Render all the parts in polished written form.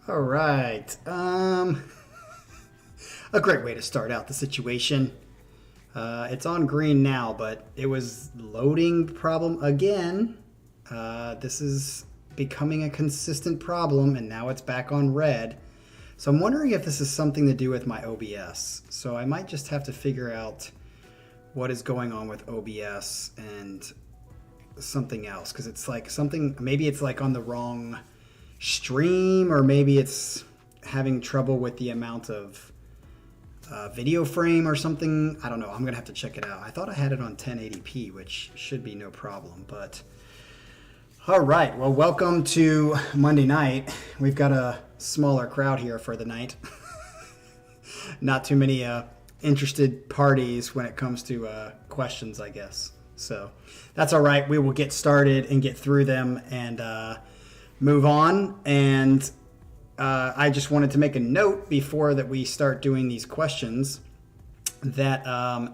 All right. A great way to start out the situation. It's on green now, but it was loading problem again. This is becoming a consistent problem, and now it's back on red. So I'm wondering if this is something to do with my OBS. So I might just have to figure out what is going on with OBS and something else, because it's like something, maybe it's like on the wrong stream, or maybe it's having trouble with the amount of video frame or something. I don't know. I'm gonna have to check it out. I thought I had it on 1080p, which should be no problem. But all right, well, welcome to Monday night. We've got a smaller crowd here for the night. Not too many interested parties when it comes to questions, I guess. So that's all right. We will get started and get through them and move on. And I just wanted to make a note before that we start doing these questions that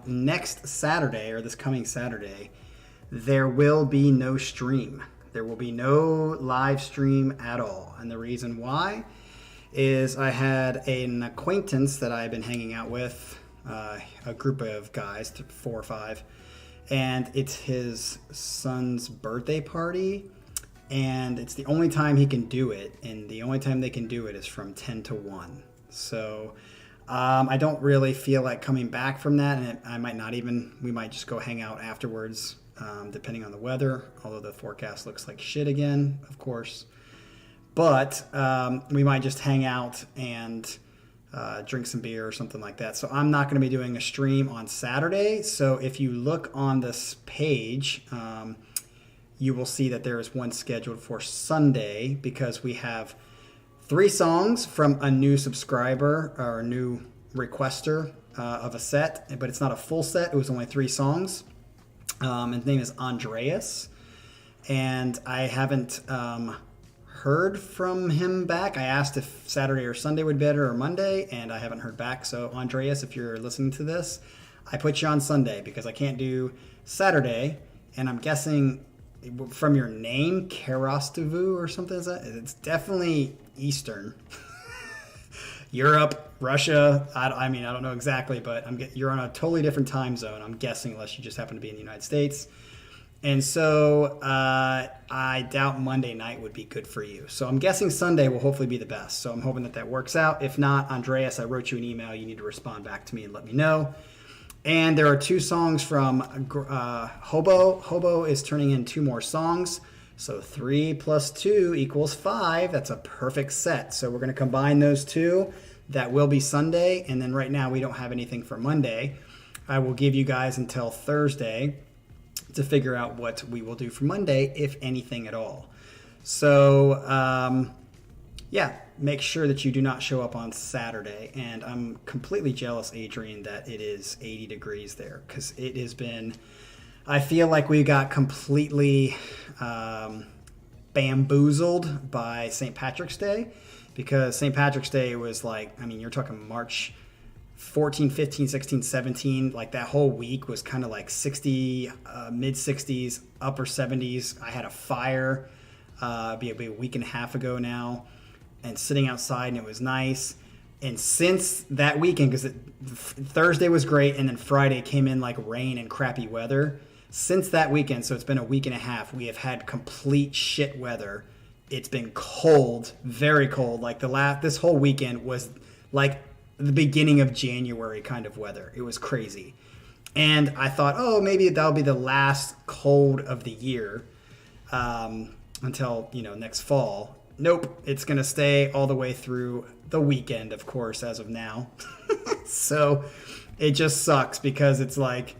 next Saturday, or this coming Saturday, there will be no stream. There will be no live stream at all. And the reason why is I had an acquaintance that I've been hanging out with, a group of guys, 4 or 5, and it's his son's birthday party. And it's the only time he can do it, and the only time they can do it is from 10 to 1. So I don't really feel like coming back from that, and I might not even, we might just go hang out afterwards, depending on the weather, although the forecast looks like shit again, of course. But we might just hang out and drink some beer or something like that. So I'm not going to be doing a stream on Saturday. So if you look on this page, you will see that there is one scheduled for Sunday, because we have 3 songs from a new subscriber or a new requester of a set, but it's not a full set. It was only 3 songs. His name is Andreas, and I haven't heard from him back. I asked if Saturday or Sunday would be better, or Monday, and I haven't heard back. So Andreas, if you're listening to this, I put you on Sunday because I can't do Saturday, and I'm guessing from your name, Karastavu or something, is that? It's definitely Eastern. Europe, Russia, I mean, I don't know exactly, but you're on a totally different time zone, I'm guessing, unless you just happen to be in the United States. And so I doubt Monday night would be good for you. So I'm guessing Sunday will hopefully be the best. So I'm hoping that that works out. If not, Andreas, I wrote you an email. You need to respond back to me and let me know. And there are 2 songs from Hobo. Hobo is turning in 2 more songs. So 3 plus 2 equals 5. That's a perfect set. So we're going to combine those 2. That will be Sunday. And then right now we don't have anything for Monday. I will give you guys until Thursday to figure out what we will do for Monday, if anything at all. So, yeah, make sure that you do not show up on Saturday. And I'm completely jealous, Adrian, that it is 80 degrees there, because it has been, I feel like we got completely bamboozled by St. Patrick's Day, because St. Patrick's Day was like, I mean, you're talking March 14, 15, 16, 17, like that whole week was kind of like 60, mid 60s, upper 70s. I had a fire be a week and a half ago now, and sitting outside, and it was nice. And since that weekend, because Thursday was great, and then Friday came in like rain and crappy weather. Since that weekend, so it's been a week and a half, we have had complete shit weather. It's been cold, very cold. Like this whole weekend was like the beginning of January kind of weather. It was crazy. And I thought, oh, maybe that'll be the last cold of the year until, next fall. Nope, it's going to stay all the way through the weekend, of course, as of now. So it just sucks, because it's like,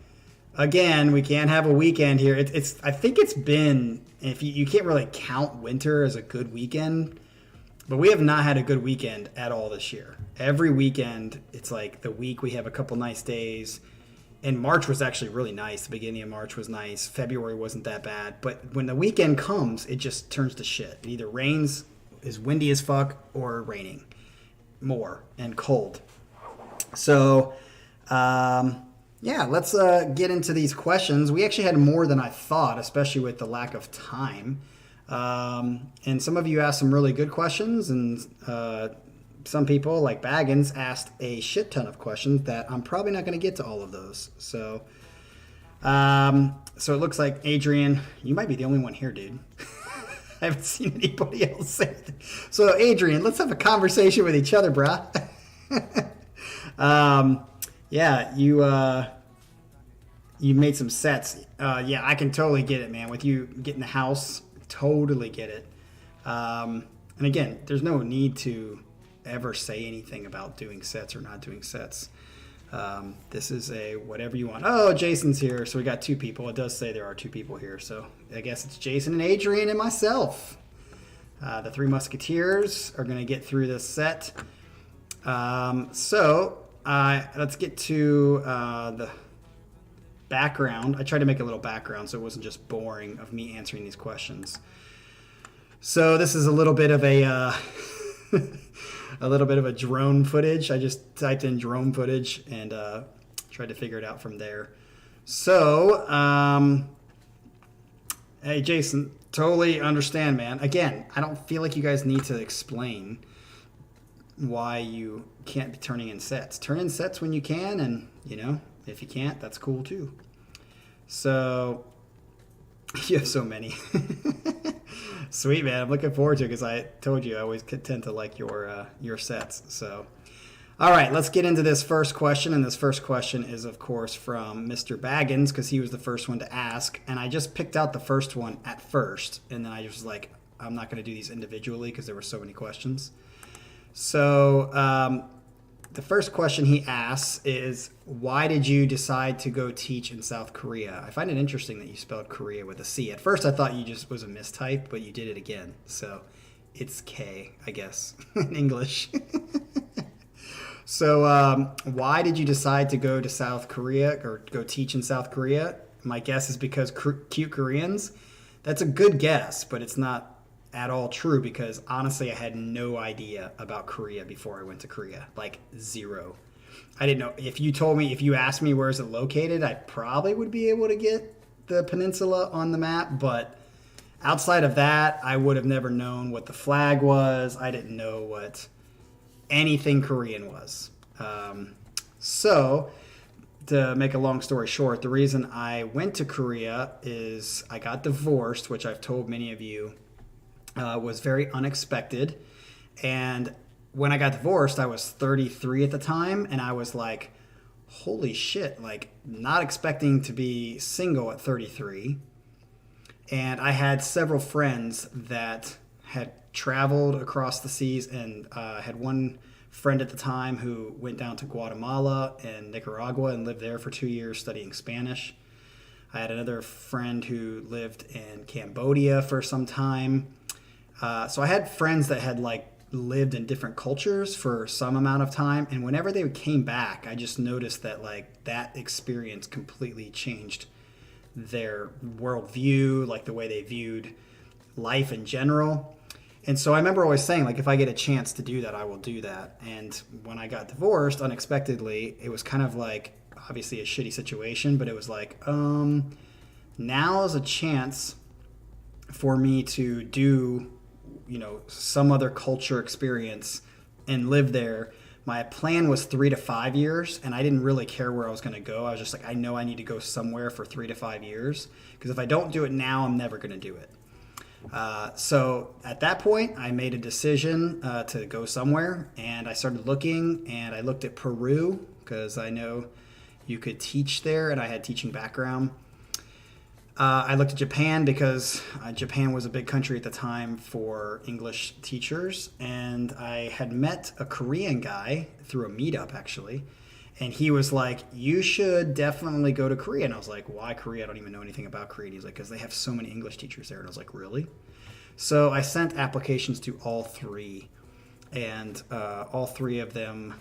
again, we can't have a weekend here. I think it's been, if you can't really count winter as a good weekend, but we have not had a good weekend at all this year. Every weekend, it's like the week we have a couple nice days. And March was actually really nice. The beginning of March was nice. February wasn't that bad. But when the weekend comes, it just turns to shit. It either rains, is windy as fuck, or raining more and cold. So, yeah, let's get into these questions. We actually had more than I thought, especially with the lack of time. And some of you asked some really good questions, and some people, like Baggins, asked a shit ton of questions that I'm probably not going to get to all of those. So it looks like, Adrian, you might be the only one here, dude. I haven't seen anybody else say it. So, Adrian, let's have a conversation with each other, brah. Yeah, you made some sets. Yeah, I can totally get it, man. With you getting the house, totally get it. And again, there's no need to ever say anything about doing sets or not doing sets. This is a whatever you want. Oh, Jason's here. So we got two people. It does say there are two people here. So I guess it's Jason and Adrian and myself. The Three Musketeers are going to get through this set. Let's get to the background. I tried to make a little background so it wasn't just boring of me answering these questions. So this is a little bit of a drone footage. I just typed in drone footage and tried to figure it out from there. So, hey, Jason, totally understand, man. Again, I don't feel like you guys need to explain why you can't be turning in sets. Turn in sets when you can, and, if you can't, that's cool too. So, you have so many. Sweet, man. I'm looking forward to it because I told you I always tend to like your sets. So, all right, let's get into this first question. And this first question is, of course, from Mr. Baggins because he was the first one to ask. And I just picked out the first one at first. And then I just was like, I'm not going to do these individually because there were so many questions. So the first question he asks is, why did you decide to go teach in South Korea? I find it interesting that you spelled Korea with a C. At first I thought you just was a mistype, but you did it again. So it's K, I guess, in English. So why did you decide to go to South Korea or go teach in South Korea? My guess is because cute Koreans. That's a good guess, but it's not at all true because honestly I had no idea about Korea before I went to Korea. Like zero. I didn't know. If you asked me where is it located, I probably would be able to get the peninsula on the map, but outside of that I would have never known what the flag was. I didn't know what anything Korean was. So to make a long story short, the reason I went to Korea is I got divorced, which I've told many of you was very unexpected. And when I got divorced, I was 33 at the time. And I was like, holy shit, like not expecting to be single at 33. And I had several friends that had traveled across the seas and had one friend at the time who went down to Guatemala and Nicaragua and lived there for 2 years studying Spanish. I had another friend who lived in Cambodia for some time. So I had friends that had like lived in different cultures for some amount of time. And whenever they came back, I just noticed that like that experience completely changed their worldview, like the way they viewed life in general. And so I remember always saying, like, if I get a chance to do that, I will do that. And when I got divorced unexpectedly, it was kind of like obviously a shitty situation, but it was like, now is a chance for me to do some other culture experience and live there. My plan was 3 to 5 years, and I didn't really care where I was going to go. I was just like, I know I need to go somewhere for 3 to 5 years because if I don't do it now, I'm never going to do it. So at that point, I made a decision to go somewhere, and I started looking, and I looked at Peru because I know you could teach there, and I had teaching background. I looked at Japan because Japan was a big country at the time for English teachers. And I had met a Korean guy through a meetup, actually. And he was like, you should definitely go to Korea. And I was like, why Korea? I don't even know anything about Korea. And he's like, because they have so many English teachers there. And I was like, really? So I sent applications to all three. And all three of them,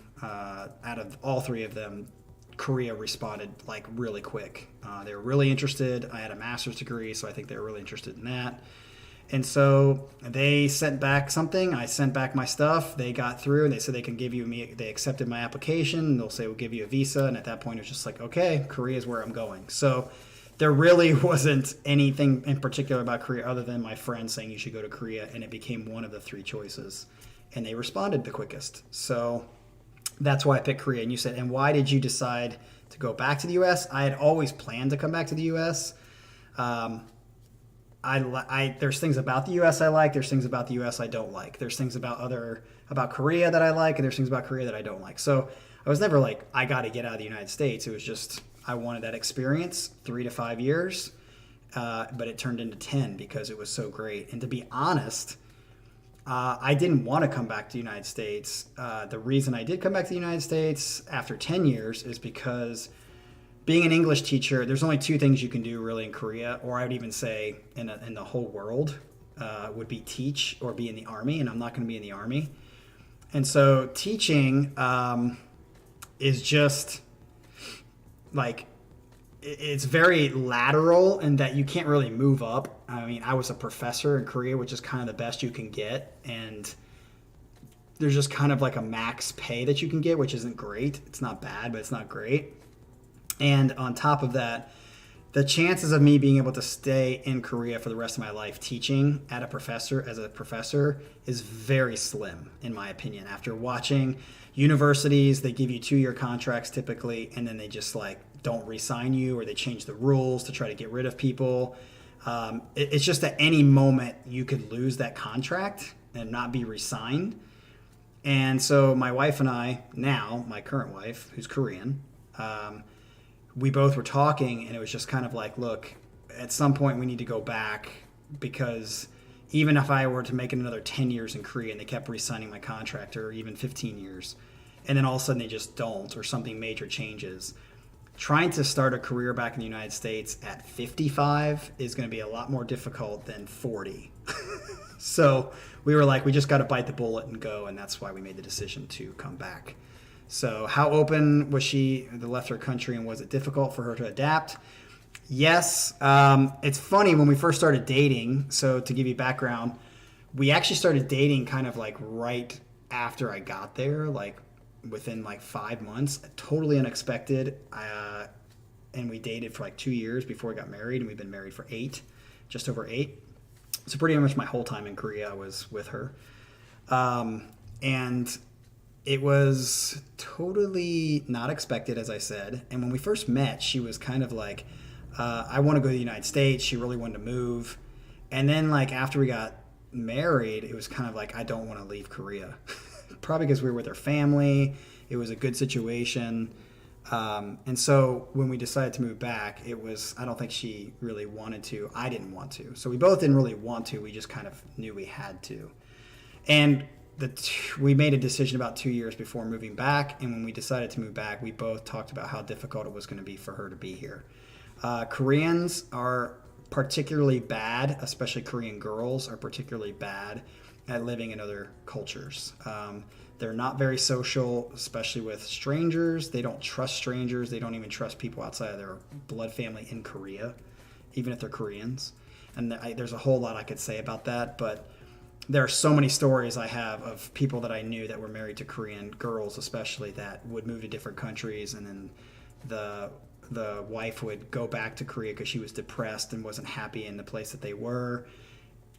Korea responded like really quick. They were really interested. I had a master's degree, so I think they were really interested in that. And so they sent back something. I sent back my stuff. They got through, and they said they can they accepted my application. And they'll say we'll give you a visa. And at that point, it was just like, okay, Korea is where I'm going. So there really wasn't anything in particular about Korea other than my friend saying you should go to Korea, and it became one of the 3 choices. And they responded the quickest. So that's why I picked Korea. And you said, and why did you decide to go back to the U.S.? I had always planned to come back to the U.S. There's things about the U.S. I like. There's things about the U.S. I don't like. There's things about Korea that I like, and there's things about Korea that I don't like. So I was never like, I got to get out of the United States. It was just, I wanted that experience, 3 to 5 years, but it turned into 10 because it was so great. And to be honest, I didn't want to come back to the United States. The reason I did come back to the United States after 10 years is because being an English teacher, there's only 2 things you can do really in Korea, or I would even say in the whole world, would be teach or be in the Army, and I'm not going to be in the Army. And so teaching is just like, it's very lateral in that you can't really move up. I mean, I was a professor in Korea, which is kind of the best you can get. And there's just kind of like a max pay that you can get, which isn't great. It's not bad, but it's not great. And on top of that, the chances of me being able to stay in Korea for the rest of my life teaching as a professor is very slim, in my opinion. After watching universities, they give you 2-year contracts typically, and then they just like don't re-sign you, or they change the rules to try to get rid of people. It's just at any moment you could lose that contract and not be re-signed. And so my wife and I, now my current wife, who's Korean, we both were talking, and it was just kind of like, look, at some point we need to go back, because even if I were to make it another 10 years in Korea and they kept re-signing my contract, or even 15 years, and then all of a sudden they just don't, or something major changes, trying to start a career back in the United States at 55 is going to be a lot more difficult than 40. So we were like, we just got to bite the bullet and go, and that's why we made the decision to come back. So how open was she to left her country, and was it difficult for her to adapt? Yes. It's funny, when we first started dating, so to give you background, we actually started dating kind of like right after I got there, like within like 5 months, totally unexpected. And we dated for like 2 years before we got married, and we've been married for 8, just over 8. So pretty much my whole time in Korea I was with her. And it was totally not expected, as I said. And when we first met, she was kind of like, I want to go to the United States. She really wanted to move. And then like after we got married, it was kind of like, I don't want to leave Korea. Probably because we were with her family. It was a good situation. And so when we decided to move back, it was, I don't think she really wanted to. I didn't want to. So we both didn't really want to. We just kind of knew we had to. And we made a decision about 2 years before moving back. And when we decided to move back, we both talked about how difficult it was going to be for her to be here. Koreans are particularly bad, especially Korean girls are particularly bad at living in other cultures. They're not very social, especially with strangers. They don't trust strangers. They don't even trust people outside of their blood family in Korea, even if they're Koreans. And there's a whole lot I could say about that, but there are so many stories I have of people that I knew that were married to Korean girls, especially, that would move to different countries, and then the wife would go back to Korea because she was depressed and wasn't happy in the place that they were.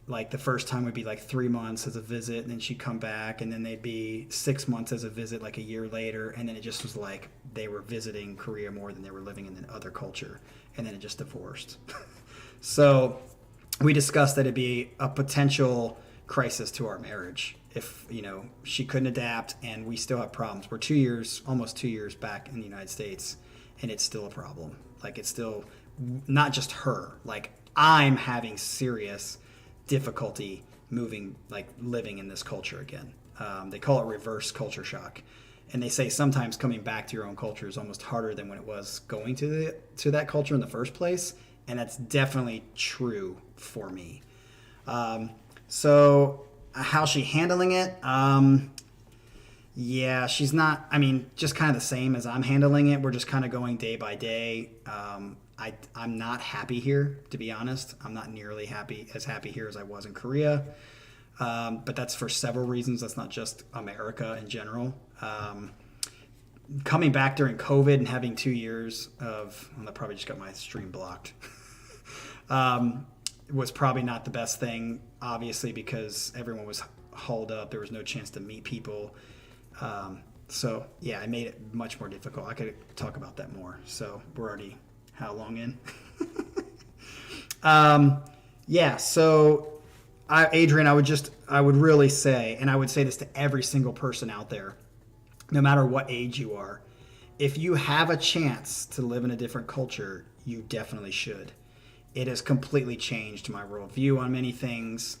Like the first time would be like 3 months as a visit, and then she'd come back, and then they'd be 6 months as a visit like a year later, and then it just was like they were visiting Korea more than they were living in the other culture, and then it just divorced. So we discussed that it'd be a potential crisis to our marriage if, she couldn't adapt, and we still have problems. We're 2 years, almost 2 years back in the United States, and it's still a problem. Like, it's still not just her. Like, I'm having serious difficulty living in this culture again. They call it reverse culture shock. And they say sometimes coming back to your own culture is almost harder than when it was going to that culture in the first place. And that's definitely true for me. So how's she handling it? Yeah, she's not, just kind of the same as I'm handling it. We're just kind of going day by day. I'm not happy here, to be honest. I'm not nearly as happy here as I was in Korea. But that's for several reasons. That's not just America in general. coming back during COVID and having 2 years of, I probably just got my stream blocked, was probably not the best thing, obviously, because everyone was hauled up. There was no chance to meet people. So, yeah, it made it much more difficult. I could talk about that more. So we're already how long in? Yeah, so Adrian, I would really say, and I would say this to every single person out there, no matter what age you are, if you have a chance to live in a different culture, you definitely should. It has completely changed my worldview on many things.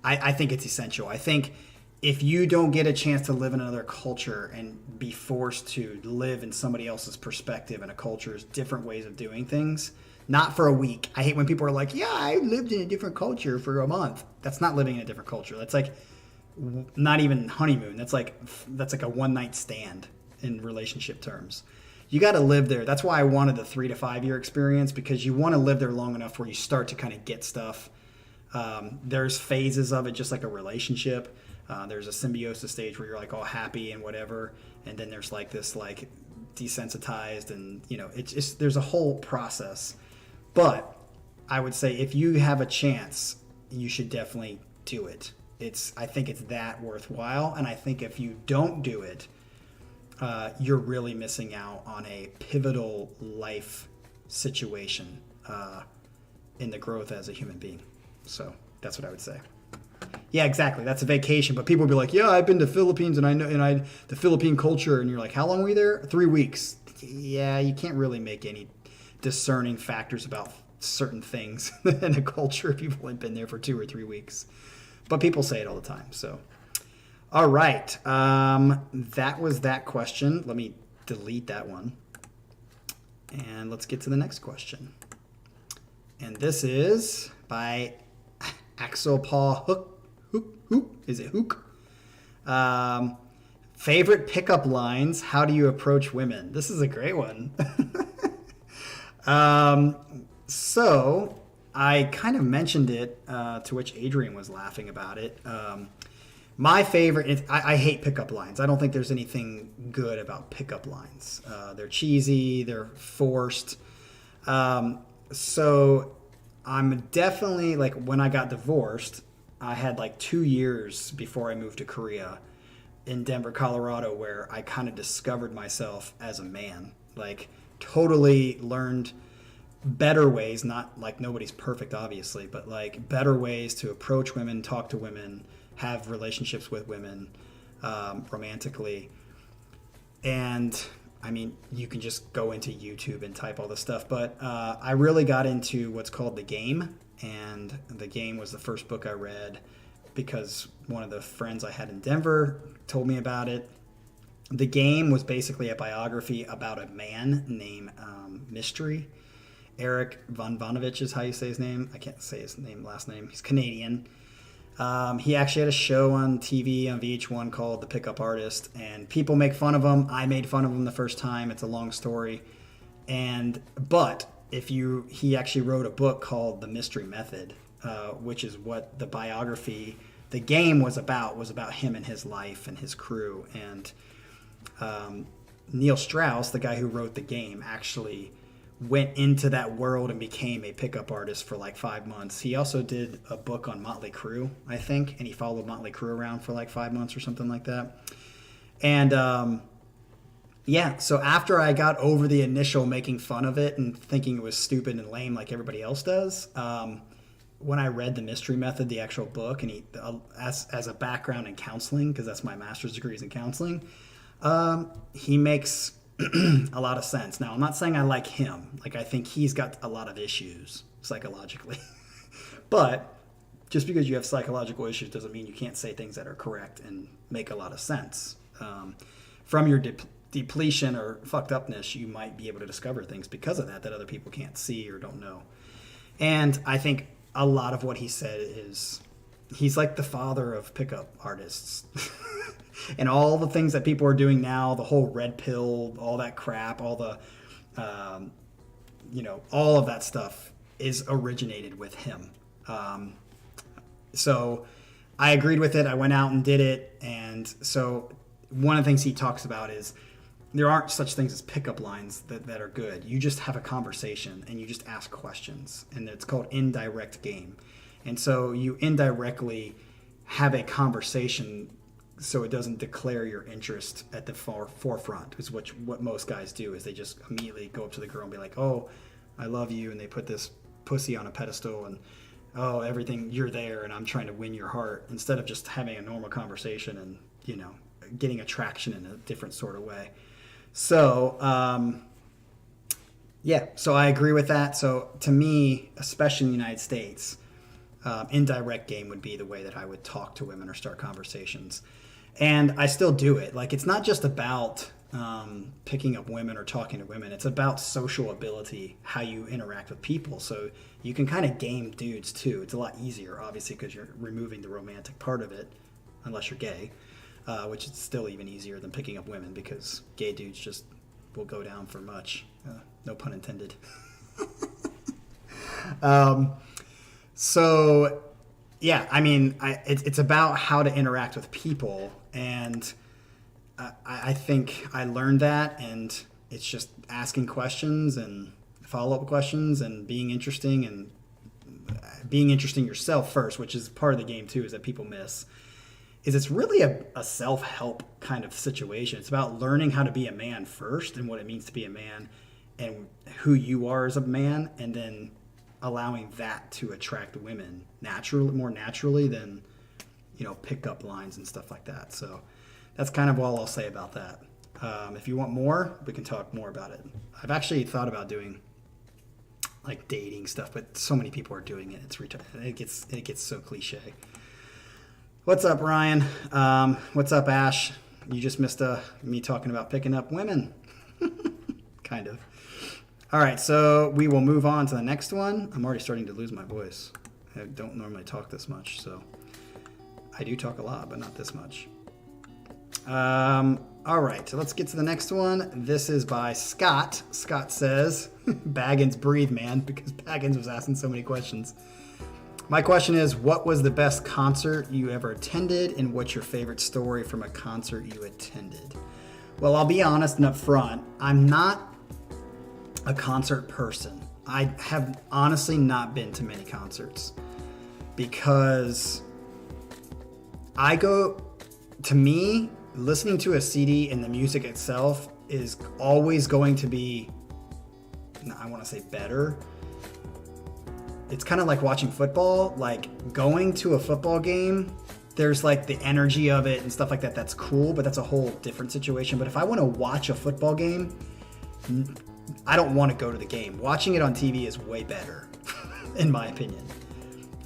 I think it's essential. I think if you don't get a chance to live in another culture and be forced to live in somebody else's perspective and a culture's different ways of doing things, not for a week. I hate when people are like, yeah, I lived in a different culture for a month. That's not living in a different culture. That's like not even honeymoon. That's like a one night stand in relationship terms. You got to live there. That's why I wanted the 3 to 5 year experience, because you want to live there long enough where you start to kind of get stuff. There's phases of it, just like a relationship. There's a symbiosis stage where you're like all happy and whatever, and then there's like this like desensitized, and it's just, there's a whole process. But I would say if you have a chance, you should definitely do it. I think it's that worthwhile, and I think if you don't do it, you're really missing out on a pivotal life situation in the growth as a human being. So that's what I would say. Yeah, exactly. That's a vacation, but people will be like, "Yeah, I've been to Philippines and I know the Philippine culture." And you're like, "How long were you there?" 3 weeks. Yeah, you can't really make any discerning factors about certain things in a culture if you've only been there for 2 or 3 weeks. But people say it all the time. So, all right, that was that question. Let me delete that one, and let's get to the next question. And this is by Axel Paul Hook. Is it Hook? Favorite pickup lines. How do you approach women? This is a great one. So I kind of mentioned it, to which Adrian was laughing about it. My favorite, I hate pickup lines. I don't think there's anything good about pickup lines. They're cheesy, they're forced. So I'm definitely, like, when I got divorced, I had like 2 years before I moved to Korea in Denver, Colorado, where I kind of discovered myself as a man. Like, totally learned better ways, not like nobody's perfect, obviously, but like better ways to approach women, talk to women, have relationships with women romantically. And I mean, you can just go into YouTube and type all this stuff, but I really got into what's called The Game, and The Game was the first book I read because one of the friends I had in Denver told me about it. The Game was basically a biography about a man named Mystery. Eric Von Vonovich is how you say his name. I can't say his last name. He's Canadian. He actually had a show on TV on VH1 called The Pickup Artist, and people make fun of him. I made fun of him the first time. It's a long story. But he actually wrote a book called The Mystery Method, which is what the biography, The Game, was about him and his life and his crew. And Neil Strauss, the guy who wrote The Game, actually went into that world and became a pickup artist for like 5 months. He also did a book on Motley Crue, I think, and he followed Motley Crue around for like 5 months or something like that. And so after I got over the initial making fun of it and thinking it was stupid and lame like everybody else does, when I read The Mystery Method, the actual book, and as a background in counseling, because that's my master's degree is in counseling, he makes a lot of sense. Now, I'm not saying I like him. Like, I think he's got a lot of issues psychologically. But just because you have psychological issues doesn't mean you can't say things that are correct and make a lot of sense. From your depletion or fucked upness, you might be able to discover things because of that other people can't see or don't know. And I think a lot of what he said is, he's like the father of pickup artists. And all the things that people are doing now, the whole red pill, all that crap, all the, all of that stuff is originated with him. So I agreed with it. I went out and did it. And so one of the things he talks about is there aren't such things as pickup lines that are good. You just have a conversation and you just ask questions, and it's called indirect game. And so you indirectly have a conversation so it doesn't declare your interest at the forefront, is what most guys do, is they just immediately go up to the girl and be like, oh, I love you, and they put this pussy on a pedestal, and oh, everything, you're there, and I'm trying to win your heart, instead of just having a normal conversation and, you know, getting attraction in a different sort of way. So, yeah, so I agree with that. So to me, especially in the United States, indirect game would be the way that I would talk to women or start conversations. And I still do it. Like, it's not just about picking up women or talking to women. It's about social ability, how you interact with people. So you can kind of game dudes too. It's a lot easier, obviously, because you're removing the romantic part of it, unless you're gay, which is still even easier than picking up women, because gay dudes just will go down for much. No pun intended. So, yeah, I mean, it's about how to interact with people, and I think I learned that, and it's just asking questions and follow-up questions and being interesting, and being interesting yourself first, which is part of the game too, is that people miss, is it's really a self-help kind of situation. It's about learning how to be a man first and what it means to be a man and who you are as a man, and then allowing that to attract women more naturally than, you know, pickup lines and stuff like that. So that's kind of all I'll say about that. If you want more, we can talk more about it. I've actually thought about doing like dating stuff, but so many people are doing it. It's it gets so cliche. What's up, Ryan? What's up, Ash? You just missed me talking about picking up women. Kind of. All right, so we will move on to the next one. I'm already starting to lose my voice. I don't normally talk this much, so I do talk a lot, but not this much. All right, so let's get to the next one. This is by Scott. Scott says, Baggins, breathe, man, because Baggins was asking so many questions. My question is, what was the best concert you ever attended, and what's your favorite story from a concert you attended? Well, I'll be honest and upfront. I'm not a concert person. I have honestly not been to many concerts, because to me, listening to a CD and the music itself is always going to be, I want to say, better. It's kind of like watching football. Like, going to a football game, there's like the energy of it and stuff like that. That's cool, but that's a whole different situation. But if I want to watch a football game, I don't want to go to the game. Watching it on TV is way better, in my opinion.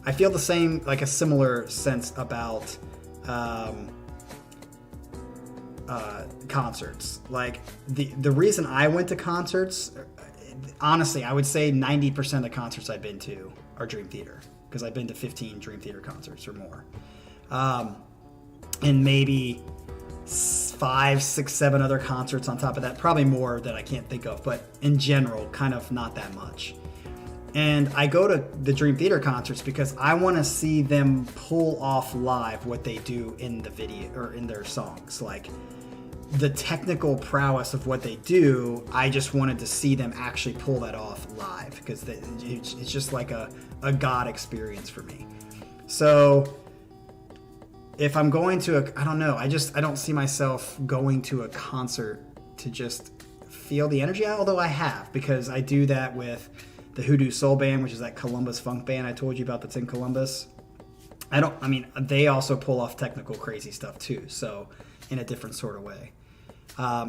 I feel the same, like a similar sense about concerts. Like, the reason I went to concerts, honestly, I would say 90% of the concerts I've been to are Dream Theater, because I've been to 15 Dream Theater concerts or more. And maybe 5, 6, 7 other concerts on top of that, probably more that I can't think of, but in general, kind of not that much. And I go to the Dream Theater concerts because I want to see them pull off live what they do in the video or in their songs. Like, the technical prowess of what they do, I just wanted to see them actually pull that off live, because it's just like a God experience for me. So if I'm going to I don't know, I don't see myself going to a concert to just feel the energy, although I have, because I do that with the Hoodoo Soul Band, which is that Columbus funk band I told you about that's in Columbus. They also pull off technical crazy stuff too, so in a different sort of way.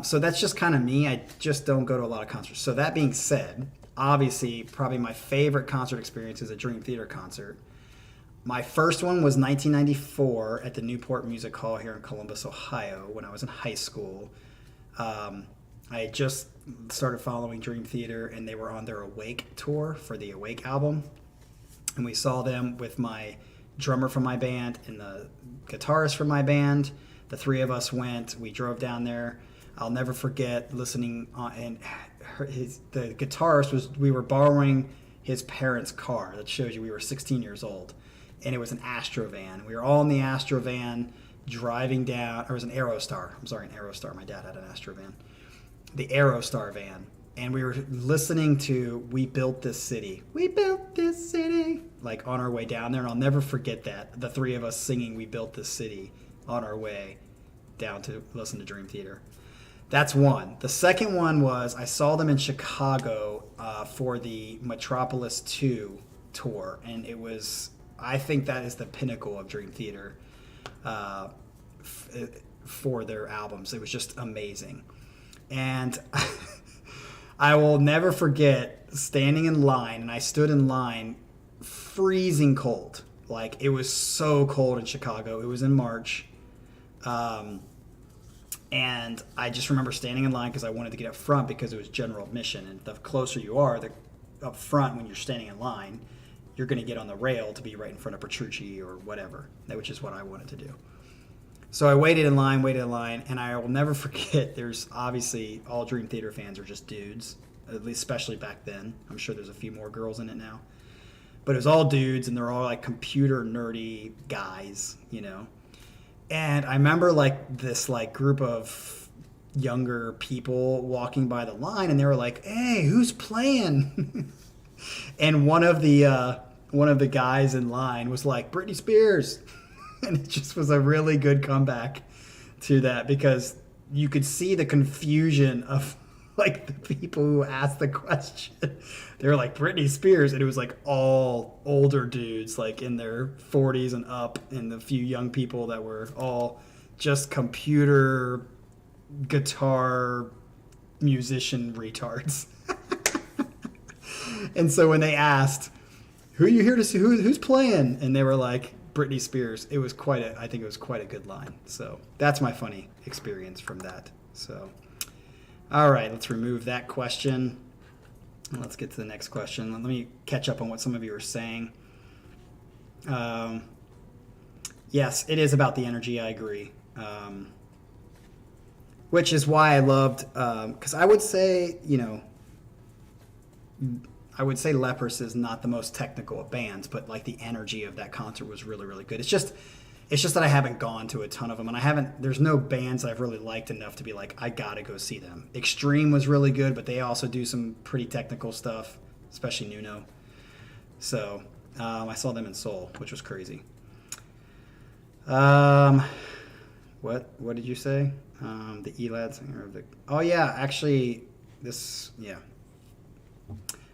So that's just kind of me. I just don't go to a lot of concerts. So that being said, obviously, probably my favorite concert experience is a Dream Theater concert. My first one was 1994 at the Newport Music Hall here in Columbus, Ohio, when I was in high school. I had just started following Dream Theater, and they were on their Awake tour for the Awake album. And we saw them with my drummer from my band and the guitarist from my band. The three of us went. We drove down there. I'll never forget listening on, and the guitarist we were borrowing his parents' car. That shows you we were 16 years old. And it was an Astro van. We were all in the Astro van driving down, or it was an Aerostar. I'm sorry, an Aerostar. My dad had an Astro van. the Aerostar van, and we were listening to "We Built This City." We built this city, like on our way down there, and I'll never forget that, the three of us singing "We Built This City" on our way down to listen to Dream Theater. That's one. The second one was I saw them in Chicago for the Metropolis 2 tour, and it was, I think that is the pinnacle of Dream Theater for their albums. It was just amazing. And I will never forget standing in line, and I stood in line freezing cold. Like, it was so cold in Chicago. It was in March. And I just remember standing in line because I wanted to get up front because it was general admission. And the closer you are, the up front when you're standing in line, you're going to get on the rail to be right in front of Petrucci or whatever, which is what I wanted to do. So I waited in line, and I will never forget, there's obviously, all Dream Theater fans are just dudes, at least especially back then. I'm sure there's a few more girls in it now. But it was all dudes, and they're all like computer nerdy guys, you know. And I remember like this like group of younger people walking by the line, and they were like, "Hey, who's playing?" And one of the guys in line was like, "Britney Spears." And it just was a really good comeback to that, because you could see the confusion of like the people who asked the question. They were like, "Britney Spears," and it was like all older dudes like in their 40s and up, and the few young people that were all just computer guitar musician retards. And so when they asked, "Who are you here to see? Who's playing?" and they were like, "Britney Spears," I think it was quite a good line. So that's my funny experience from that. So, all right, let's remove that question. And let's get to the next question. Let me catch up on what some of you are saying. Yes, it is about the energy. I agree. Which is why I loved, because I would say, Leprous is not the most technical of bands, but like the energy of that concert was really, really good. It's just that I haven't gone to a ton of them, and there's no bands that I've really liked enough to be like, I gotta go see them. Extreme was really good, but they also do some pretty technical stuff, especially Nuno. So I saw them in Seoul, which was crazy. What did you say? The Elad singer of the... Oh yeah, actually,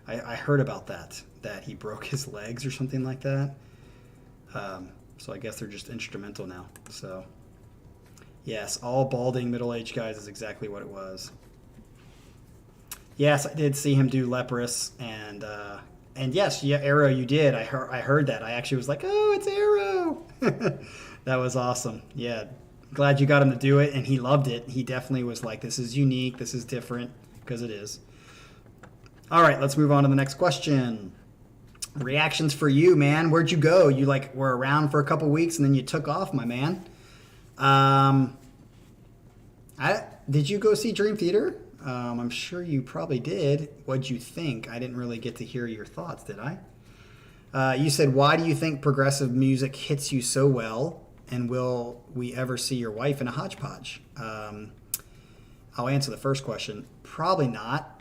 I heard about that he broke his legs or something like that. So I guess they're just instrumental now. So yes, all balding middle-aged guys is exactly what it was. Yes, I did see him do Leprous, and yes, yeah, Arrow, you did. I heard that. I actually was like, oh, it's Arrow. That was awesome. Yeah, glad you got him to do it, and he loved it. He definitely was like, this is unique, this is different, because it is. All right, let's move on to the next question. Reactions for you, man. Where'd you go? You were around for a couple weeks and then you took off, my man. Did you go see Dream Theater? I'm sure you probably did. What'd you think? I didn't really get to hear your thoughts, did I? You said, why do you think progressive music hits you so well? And will we ever see your wife in a HodgePodge? I'll answer the first question. Probably not.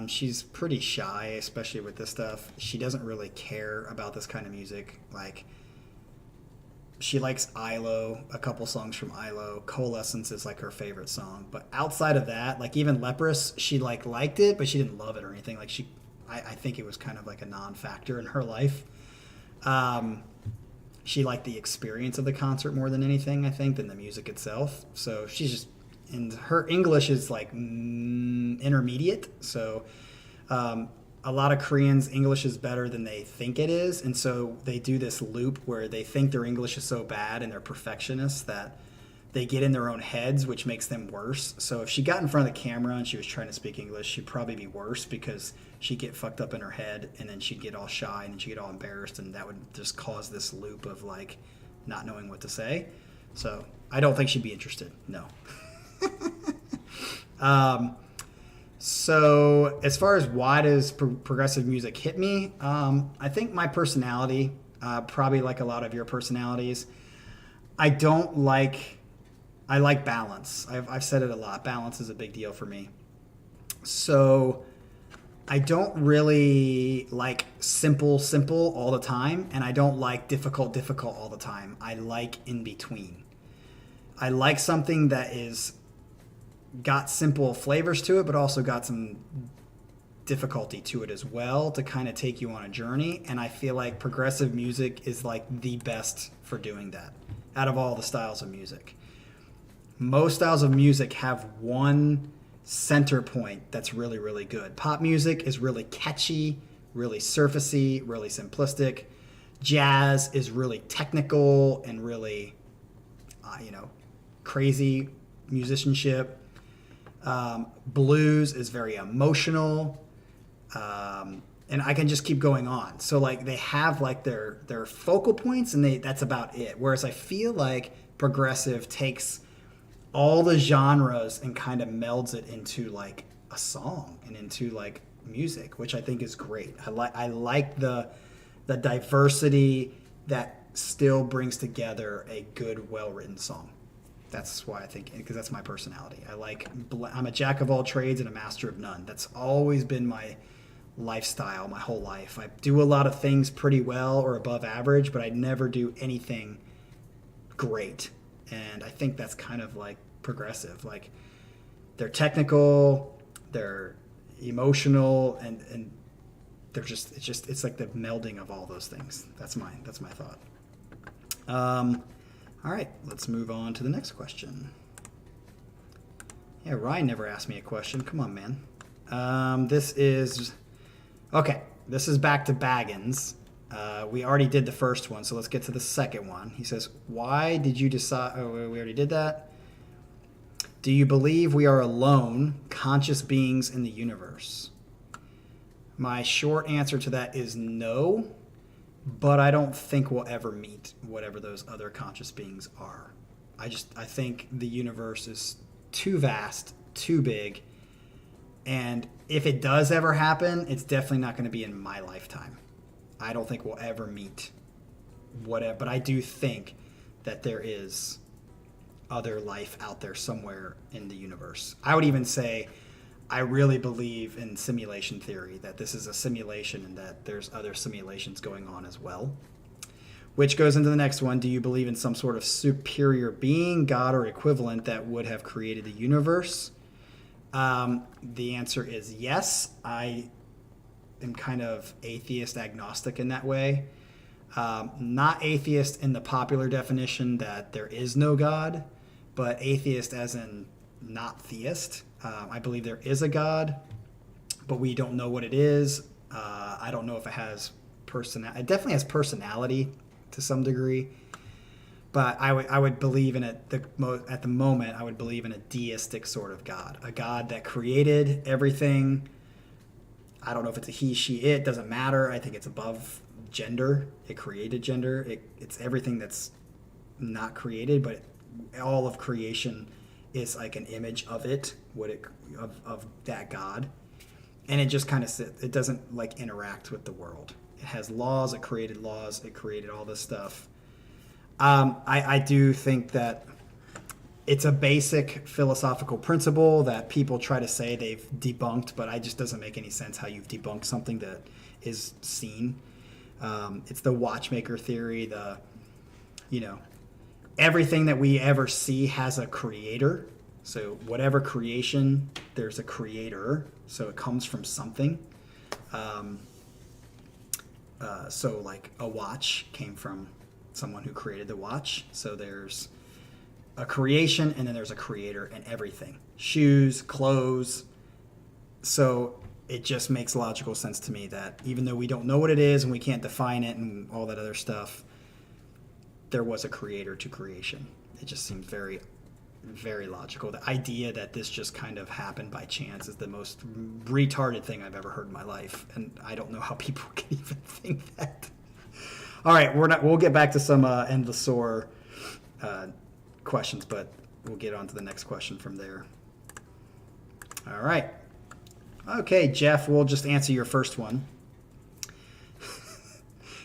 She's pretty shy, especially with this stuff. She doesn't really care about this kind of music. Like, she likes ILO, a couple songs from ILO. Coalescence is like her favorite song. But outside of that, like even Leprous, she liked it, but she didn't love it or anything. Like I think it was kind of like a non-factor in her life. She liked the experience of the concert more than anything, I think, than the music itself. So she's just... And her English is like intermediate, so a lot of Koreans' English is better than they think it is, and so they do this loop where they think their English is so bad and they're perfectionists that they get in their own heads, which makes them worse. So if she got in front of the camera and she was trying to speak English, she'd probably be worse because she'd get fucked up in her head, and then she'd get all shy, and then she'd get all embarrassed, and that would just cause this loop of like not knowing what to say. So I don't think she'd be interested, no. So as far as why does progressive music hit me, I think my personality, probably like a lot of your personalities, I like balance. I've said it a lot. Balance is a big deal for me. So I don't really like simple all the time, and I don't like difficult all the time. I like in between. I like something that is got simple flavors to it, but also got some difficulty to it as well to kind of take you on a journey. And I feel like progressive music is like the best for doing that out of all the styles of music. Most styles of music have one center point that's really, really good. Pop music is really catchy, really surfacey, really simplistic. Jazz is really technical and really, crazy musicianship. Blues is very emotional. And I can just keep going on. So like they have like their focal points, and that's about it. Whereas I feel like progressive takes all the genres and kind of melds it into like a song and into like music, which I think is great. I like the diversity that still brings together a good, well-written song. That's why I think, because that's my personality. I'm a jack of all trades and a master of none. That's always been my lifestyle my whole life. I do a lot of things pretty well or above average, but I never do anything great. And I think that's kind of like progressive. Like they're technical, they're emotional, and it's like the melding of all those things. That's my thought. All right, let's move on to the next question. Yeah, Ryan never asked me a question. Come on, man. This is back to Baggins. We already did the first one, so let's get to the second one. He says, why did you decide... Oh, we already did that. Do you believe we are alone, conscious beings in the universe? My short answer to that is no, but I don't think we'll ever meet whatever those other conscious beings are. I think the universe is too vast, too big, and if it does ever happen, it's definitely not going to be in my lifetime. I don't think we'll ever meet whatever, but I do think that there is other life out there somewhere in the universe. I would even say I really believe in simulation theory, that this is a simulation and that there's other simulations going on as well. Which goes into the next one. Do you believe in some sort of superior being, God or equivalent, that would have created the universe? The answer is yes. I am kind of atheist agnostic in that way. Not atheist in the popular definition that there is no God, but atheist as in not theist. I believe there is a God, but we don't know what it is. I don't know if it has personality. It definitely has personality to some degree, but I would believe in it at the moment. I would believe in a deistic sort of God, a God that created everything. I don't know if it's a he, she, it. Doesn't matter. I think it's above gender. It created gender. It's everything that's not created, but all of creation is like an image of it, of that God, and it just kind of it doesn't like interact with the world. It has laws. It created laws. It created all this stuff. I do think that it's a basic philosophical principle that people try to say they've debunked, but it just doesn't make any sense how you've debunked something that is seen. It's the Watchmaker Theory. Everything that we ever see has a creator. So whatever creation, there's a creator. So it comes from something. So like a watch came from someone who created the watch. So there's a creation, and then there's a creator in everything. Shoes, clothes. So it just makes logical sense to me that even though we don't know what it is and we can't define it and all that other stuff, there was a creator to creation. It just seems very, very logical. The idea that this just kind of happened by chance is the most retarded thing I've ever heard in my life, and I don't know how people can even think that. All right, we'll get back to some endless sore questions, but we'll get on to the next question from there. All right. Okay, Jeff, we'll just answer your first one.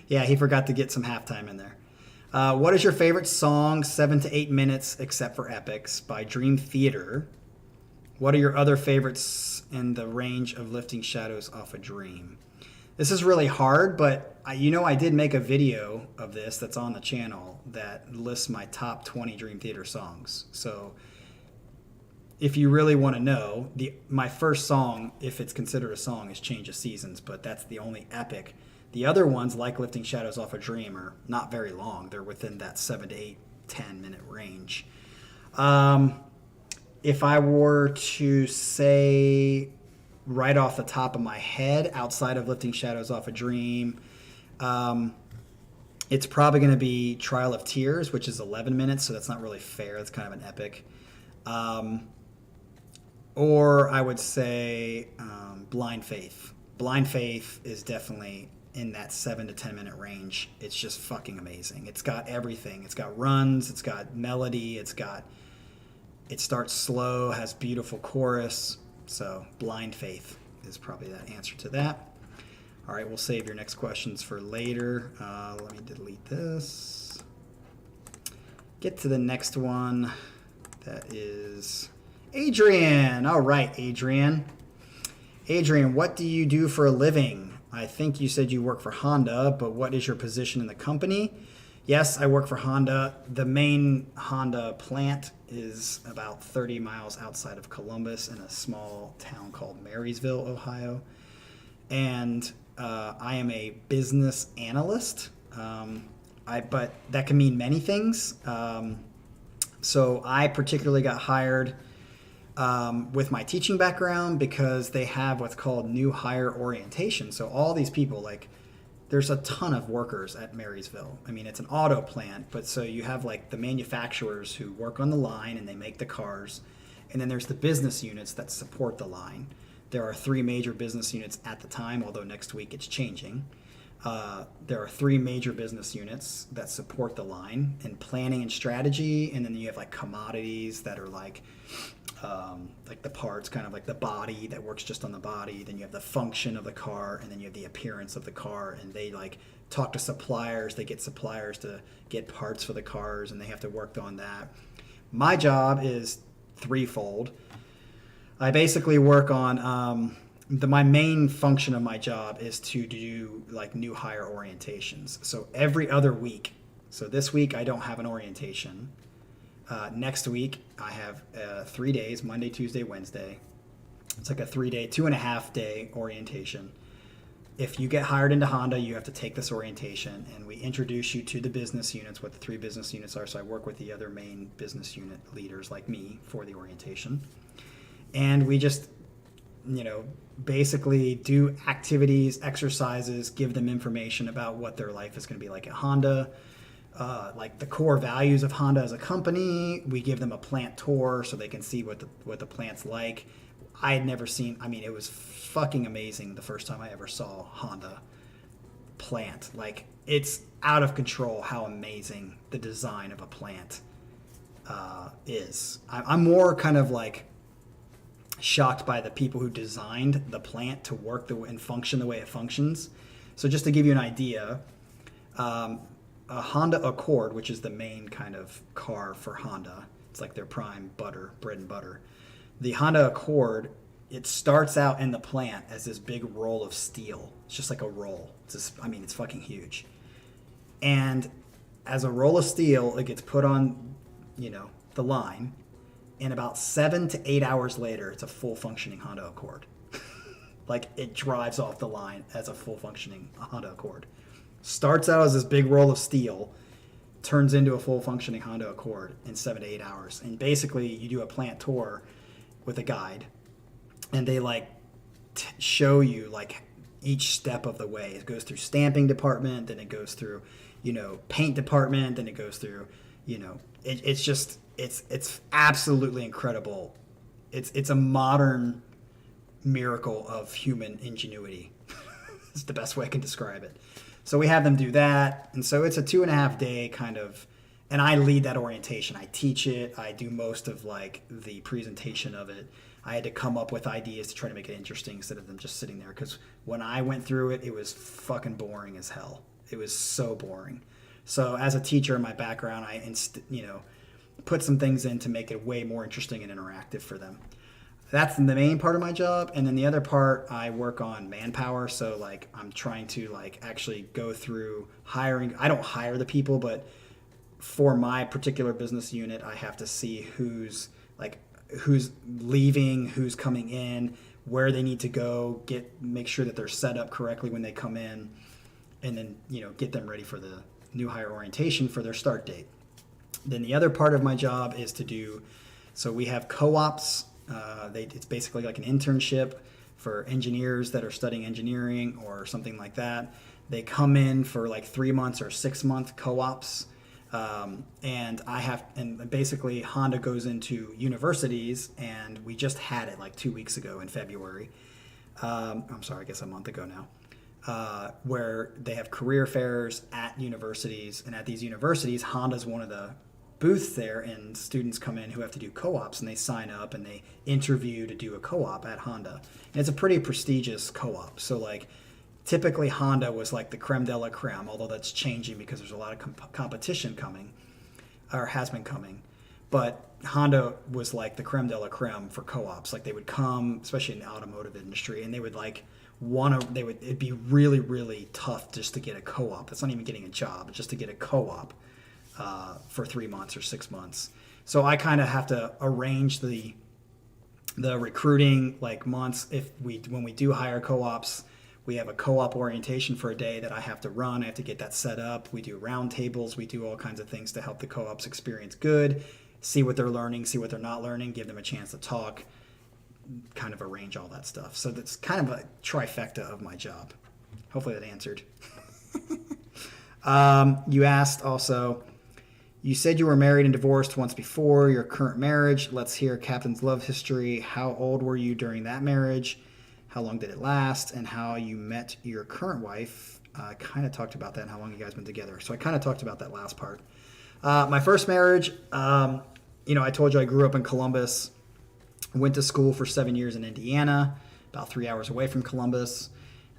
Yeah, he forgot to get some halftime in there. What is your favorite song, 7 to 8 minutes, except for epics, by Dream Theater? What are your other favorites in the range of lifting shadows off a dream. This is really hard, but I did make a video of this that's on the channel that lists my top 20 Dream Theater songs. So if you really want to know, my first song, if it's considered a song, is Change of Seasons, but that's the only epic. The other ones, like Lifting Shadows Off a Dream, are not very long. They're within that 7 to 8, 10-minute range. If I were to say right off the top of my head, outside of Lifting Shadows Off a Dream, it's probably going to be Trial of Tears, which is 11 minutes, so that's not really fair. It's kind of an epic. Or I would say Blind Faith. Blind Faith is definitely in that 7 to 10 minute range. It's just fucking amazing. It's got everything. It's got runs, it's got melody, it starts slow, has beautiful chorus. So Blind Faith is probably that answer to that. All right, we'll save your next questions for later. Let me delete this. Get to the next one. That is Adrian. All right, Adrian. Adrian, what do you do for a living? I think you said you work for Honda, but what is your position in the company? Yes, I work for Honda. The main Honda plant is about 30 miles outside of Columbus in a small town called Marysville, Ohio. And I am a business analyst, but that can mean many things. So I particularly got hired with my teaching background because they have what's called new hire orientation. So all these people, there's a ton of workers at Marysville. I mean, it's an auto plant, but so you have the manufacturers who work on the line and they make the cars. And then there's the business units that support the line. There are 3 major business units at the time, although next week it's changing. There are 3 major business units that support the line in planning and strategy. And then you have commodities that are the parts, kind of like the body that works just on the body. Then you have the function of the car, and then you have the appearance of the car. And they talk to suppliers. They get suppliers to get parts for the cars, and they have to work on that. My job is threefold. I basically work on my main function of my job is to do new hire orientations. So every other week. So this week I don't have an orientation. Next week, I have 3 days, Monday, Tuesday, Wednesday. It's a 3-day, 2.5 day orientation. If you get hired into Honda, you have to take this orientation, and we introduce you to the business units, what the 3 business units are. So I work with the other main business unit leaders like me for the orientation. And we just, basically do activities, exercises, give them information about what their life is going to be like at Honda. The core values of Honda as a company. We give them a plant tour so they can see what the plant's like. I had never seen, it was fucking amazing the first time I ever saw Honda plant. It's out of control how amazing the design of a plant is. I'm more kind of shocked by the people who designed the plant to work and function the way it functions. So just to give you an idea, a Honda Accord, which is the main kind of car for Honda, it's their prime bread and butter. The Honda Accord, it starts out in the plant as this big roll of steel. It's just like a roll. It's fucking huge. And as a roll of steel, it gets put on, the line. And about 7 to 8 hours later, it's a full functioning Honda Accord. It drives off the line as a full functioning Honda Accord. Starts out as this big roll of steel, turns into a full functioning Honda Accord in 7 to 8 hours. And basically, you do a plant tour with a guide, and they show you each step of the way. It goes through stamping department, then it goes through, paint department, then it goes through, it's absolutely incredible. It's a modern miracle of human ingenuity. It's the best way I can describe it. So we have them do that. And so it's a 2.5 day kind of, and I lead that orientation. I teach it. I do most of the presentation of it. I had to come up with ideas to try to make it interesting instead of them just sitting there. Because when I went through it, it was fucking boring as hell. It was so boring. So as a teacher in my background, I put some things in to make it way more interesting and interactive for them. that's the main part of my job. And then the other part, I work on manpower. So like I'm trying to like actually go through hiring. I don't hire the people, but for my particular business unit, I have to see who's leaving, who's coming in, where they need to go, make sure that they're set up correctly when they come in, and then, get them ready for the new hire orientation for their start date. Then the other part of my job is so we have co-ops. It's basically like an internship for engineers that are studying engineering or something like that. They come in for like 3 months or 6 month co-ops. And basically Honda goes into universities, and we just had it like 2 weeks ago in February. I'm sorry, I guess a month ago now, where they have career fairs at universities, and at these universities, Honda's one of the booths there, and students come in who have to do co-ops, and they sign up and they interview to do a co-op at Honda. And it's a pretty prestigious co-op. So like, typically Honda was like the creme de la creme, although that's changing because there's a lot of competition coming, or has been coming. But Honda was like the creme de la creme for co-ops. Like they would come, especially in the automotive industry, and they would it'd be really, really tough just to get a co-op. It's not even getting a job, just to get a co-op for 3 months or 6 months. So I kind of have to arrange the recruiting like months. When we do hire co-ops, we have a co-op orientation for a day that I have to run. I have to get that set up. We do round tables. We do all kinds of things to help the co-ops experience good, see what they're learning, see what they're not learning, give them a chance to talk, kind of arrange all that stuff. So that's kind of a trifecta of my job. Hopefully that answered. You asked also, you said you were married and divorced once before your current marriage. Let's hear Captain's love history. How old were you during that marriage? How long did it last? And how you met your current wife? I kind of talked about that and how long you guys been together. So I kind of talked about that last part. My first marriage, I told you I grew up in Columbus. Went to school for 7 years in Indiana, about 3 hours away from Columbus.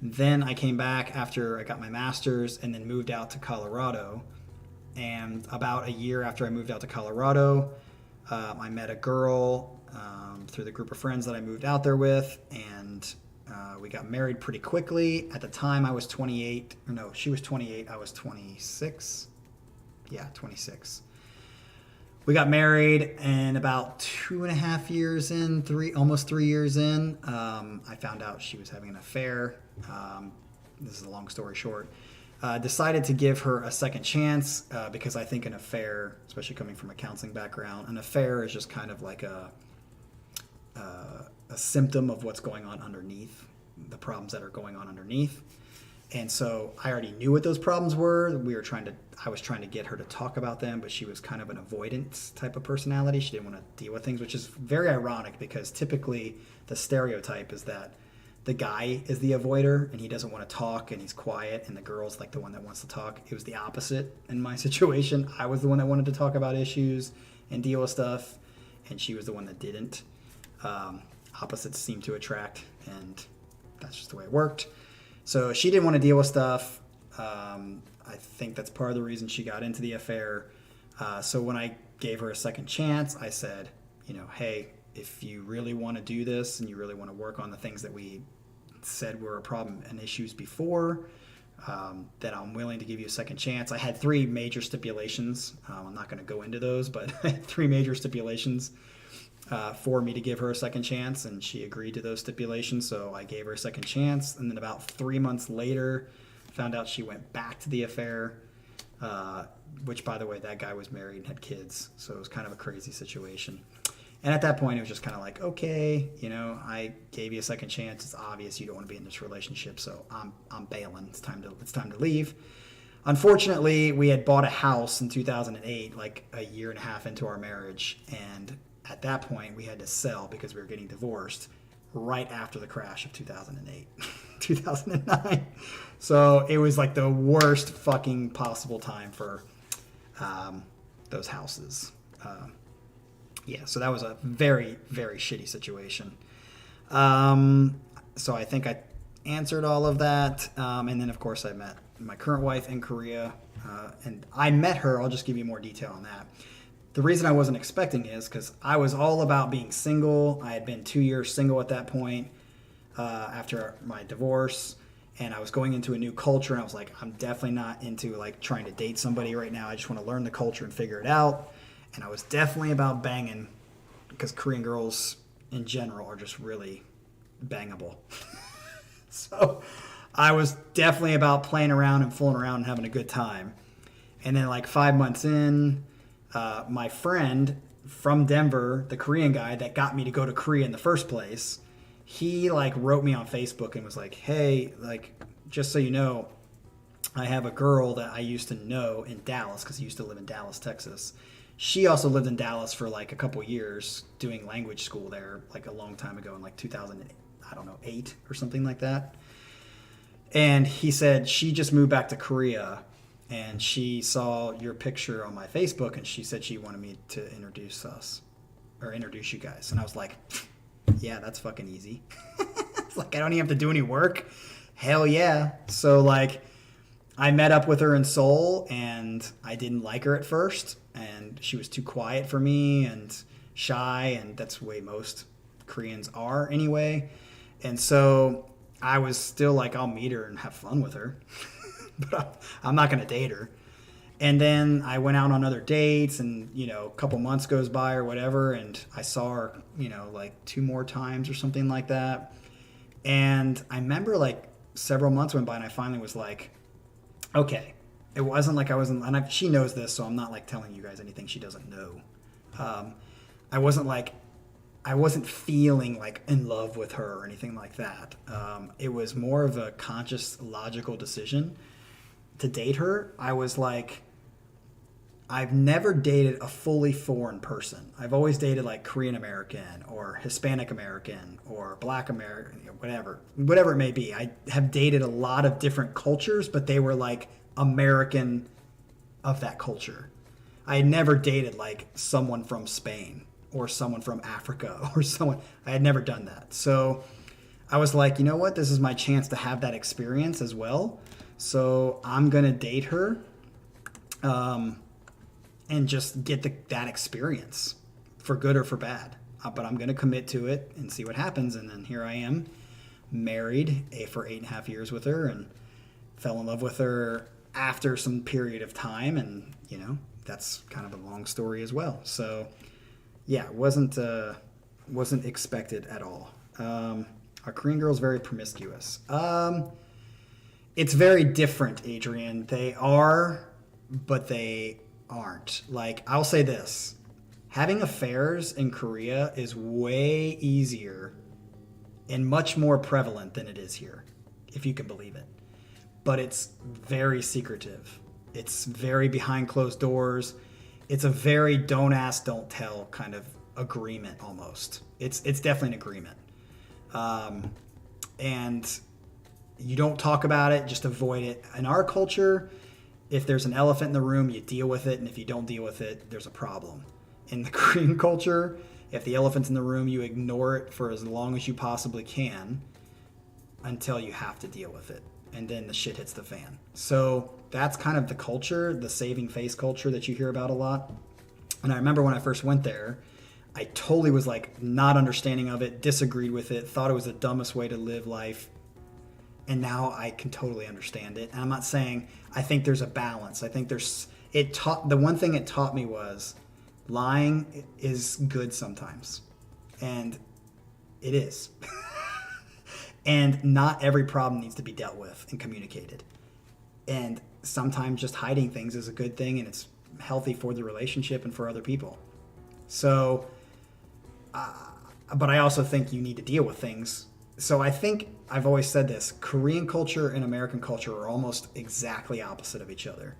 Then I came back after I got my master's and then moved out to Colorado. And about a year after I moved out to Colorado, I met a girl through the group of friends that I moved out there with, and we got married pretty quickly. At the time, I was 28. No, she was 28. I was 26. Yeah, 26. We got married, and about 2.5 years in, almost 3 years in, I found out she was having an affair. This is a long story short. Decided to give her a second chance because I think an affair, especially coming from a counseling background, an affair is just kind of like a symptom of what's going on underneath, the problems that are going on underneath. And so I already knew what those problems were. I was trying to get her to talk about them, but she was kind of an avoidant type of personality. She didn't want to deal with things, which is very ironic because typically the stereotype is that the guy is the avoider and he doesn't want to talk and he's quiet, and the girl's like the one that wants to talk. It was the opposite in my situation. I was the one that wanted to talk about issues and deal with stuff, and she was the one that didn't. Opposites seem to attract, and that's just the way it worked. So she didn't want to deal with stuff. I think that's part of the reason she got into the affair. So when I gave her a second chance, I said, hey, if you really want to do this and you really want to work on the things that we said were a problem and issues before, then I'm willing to give you a second chance. I had 3 major stipulations. I'm not going to go into those, but I had 3 major stipulations for me to give her a second chance, and she agreed to those stipulations, so I gave her a second chance. And then about 3 months later, found out she went back to the affair, which, by the way, that guy was married and had kids, so it was kind of a crazy situation. And at that point, it was just kind of like, okay, I gave you a second chance. It's obvious you don't want to be in this relationship, so I'm bailing. It's time to leave. Unfortunately, we had bought a house in 2008, like a year and a half into our marriage, and at that point, we had to sell because we were getting divorced right after the crash of 2008, 2009. So it was like the worst fucking possible time for those houses. So that was a very, very shitty situation. So I think I answered all of that. And then, of course, I met my current wife in Korea. And I met her. I'll just give you more detail on that. the reason I wasn't expecting is because I was all about being single. I had been 2 years single at that point after my divorce. And I was going into a new culture, and I was like, I'm definitely not into like trying to date somebody right now. I just want to learn the culture and figure it out. And I was definitely about banging, because Korean girls in general are just really bangable. So I was definitely about playing around and fooling around and having a good time. And then like 5 months in, my friend from Denver, the Korean guy that got me to go to Korea in the first place, he like wrote me on Facebook and was like, hey, like, just so you know, I have a girl that I used to know in Dallas, because he used to live in Dallas, Texas. She also lived in Dallas for like a couple years doing language school there, like a long time ago in like 2008 or something like that. And he said she just moved back to Korea, and she saw your picture on my Facebook, and she said she wanted me to introduce you guys. And I was like, yeah, that's fucking easy. It's like, I don't even have to do any work. Hell yeah. So like, I met up with her in Seoul, and I didn't like her at first, and she was too quiet for me and shy, and that's the way most Koreans are anyway. And so I was still like, I'll meet her and have fun with her, but I'm not going to date her. And then I went out on other dates, and, you know, a couple months goes by or whatever, and I saw her, you know, like 2 more times or something like that. And I remember like several months went by, and I finally was like, okay, it wasn't like I wasn't, and she knows this, so I'm not like telling you guys anything she doesn't know. I wasn't feeling like in love with her or anything like that. It was more of a conscious, logical decision to date her. I was like, I've never dated a fully foreign person. I've always dated like Korean American or Hispanic American or Black American, whatever it may be. I have dated a lot of different cultures, but they were like American of that culture. I had never dated like someone from Spain or someone from Africa or someone. I had never done that. So I was like, you know what? This is my chance to have that experience as well. So I'm going to date her. And just get that experience, for good or for bad. But I'm going to commit to it and see what happens. And then here I am, married for 8.5 years with her, and fell in love with her after some period of time. And, you know, that's kind of a long story as well. So, yeah, it wasn't expected at all. Our Korean girl's very promiscuous. It's very different, Adrian. They are, but they aren't. Like, I'll say this, having affairs in Korea is way easier and much more prevalent than it is here, if you can believe it. But it's very secretive. It's very behind closed doors. It's a very don't ask, don't tell kind of agreement almost. It's definitely an agreement. And you don't talk about it, just avoid it. In our culture, if there's an elephant in the room, you deal with it, and if you don't deal with it, there's a problem. In the Korean culture, if the elephant's in the room, you ignore it for as long as you possibly can until you have to deal with it, and then the shit hits the fan. So that's kind of the culture, the saving face culture that you hear about a lot. And I remember when I first went there, I totally was like not understanding of it, disagreed with it, thought it was the dumbest way to live life. And now I can totally understand it. And I'm not saying I think there's a balance. I think the one thing it taught me was lying is good sometimes. And it is. And not every problem needs to be dealt with and communicated. And sometimes just hiding things is a good thing, and it's healthy for the relationship and for other people. So, but I also think you need to deal with things. So I think I've always said this, Korean culture and American culture are almost exactly opposite of each other.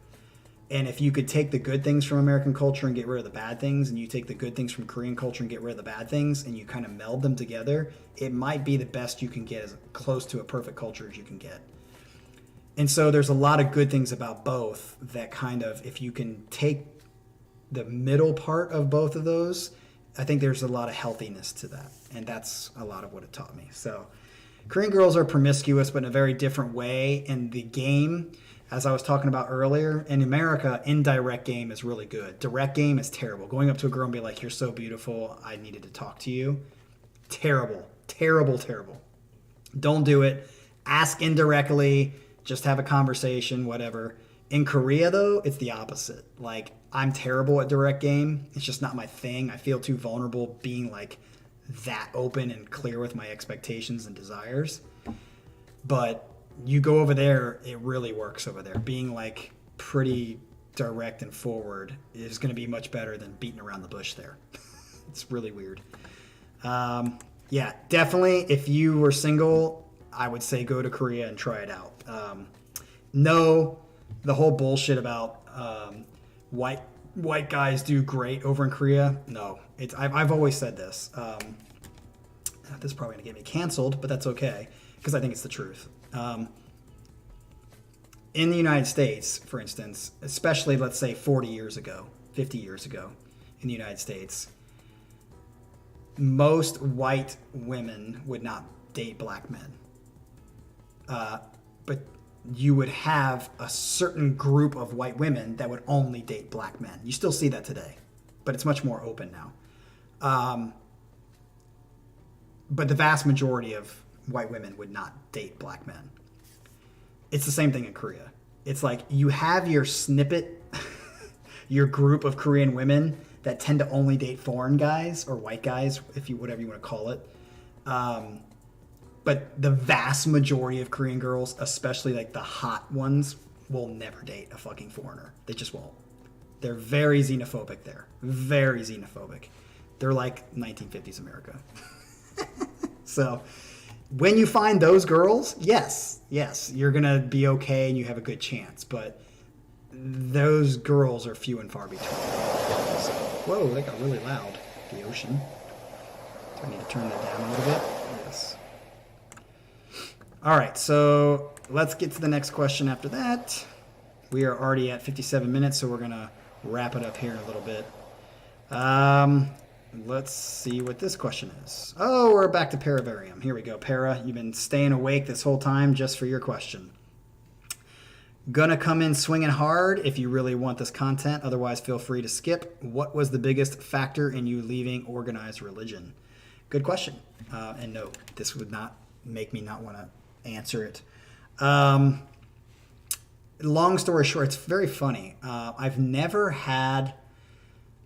And if you could take the good things from American culture and get rid of the bad things, and you take the good things from Korean culture and get rid of the bad things, and you kind of meld them together, it might be the best you can get, as close to a perfect culture as you can get. And so there's a lot of good things about both that kind of, if you can take the middle part of both of those, I think there's a lot of healthiness to that. And that's a lot of what it taught me. So Korean girls are promiscuous, but in a very different way. And the game, As I was talking about earlier, in America, indirect game is really good. Direct game is terrible. Going up to a girl and be like, "You're so beautiful, I needed to talk to you." Terrible, terrible, terrible. Don't do it. Ask indirectly. Just have a conversation, whatever. In Korea, though, it's the opposite. Like, I'm terrible at direct game. It's just not my thing. I feel too vulnerable being like that open and clear with my expectations and desires. But you go over there, it really works over there. Being like pretty direct and forward is going to be much better than beating around the bush there. It's really weird. Yeah, definitely. If you were single, I would say go to Korea and try it out. No, the whole bullshit about white guys do great over in Korea. No, I've always said this. This is probably going to get me canceled, but that's okay because I think it's the truth. In the United States, for instance, especially let's say 40 years ago, 50 years ago in the United States, most white women would not date black men. But you would have a certain group of white women that would only date black men. You still see that today, but it's much more open now. But the vast majority of white women would not date black men. It's the same thing in Korea. It's like you have your snippet, your group of Korean women that tend to only date foreign guys or white guys, whatever you want to call it. But the vast majority of Korean girls, especially like the hot ones, will never date a fucking foreigner. They just won't. They're very xenophobic there. Very xenophobic. They're like 1950s America. So when you find those girls, yes, you're going to be okay and you have a good chance. But those girls are few and far between. So, whoa, that got really loud. The ocean. Do I need to turn that down a little bit? Yes. All right, so let's get to the next question after that. We are already at 57 minutes, so we're going to wrap it up here in a little bit. Let's see what this question is. Oh, we're back to Paravarium. Here we go, Para. You've been staying awake this whole time just for your question. Gonna come in swinging hard if you really want this content. Otherwise, feel free to skip. What was the biggest factor in you leaving organized religion? Good question. And no, this would not make me not want to answer it. Long story short, it's very funny. I've never had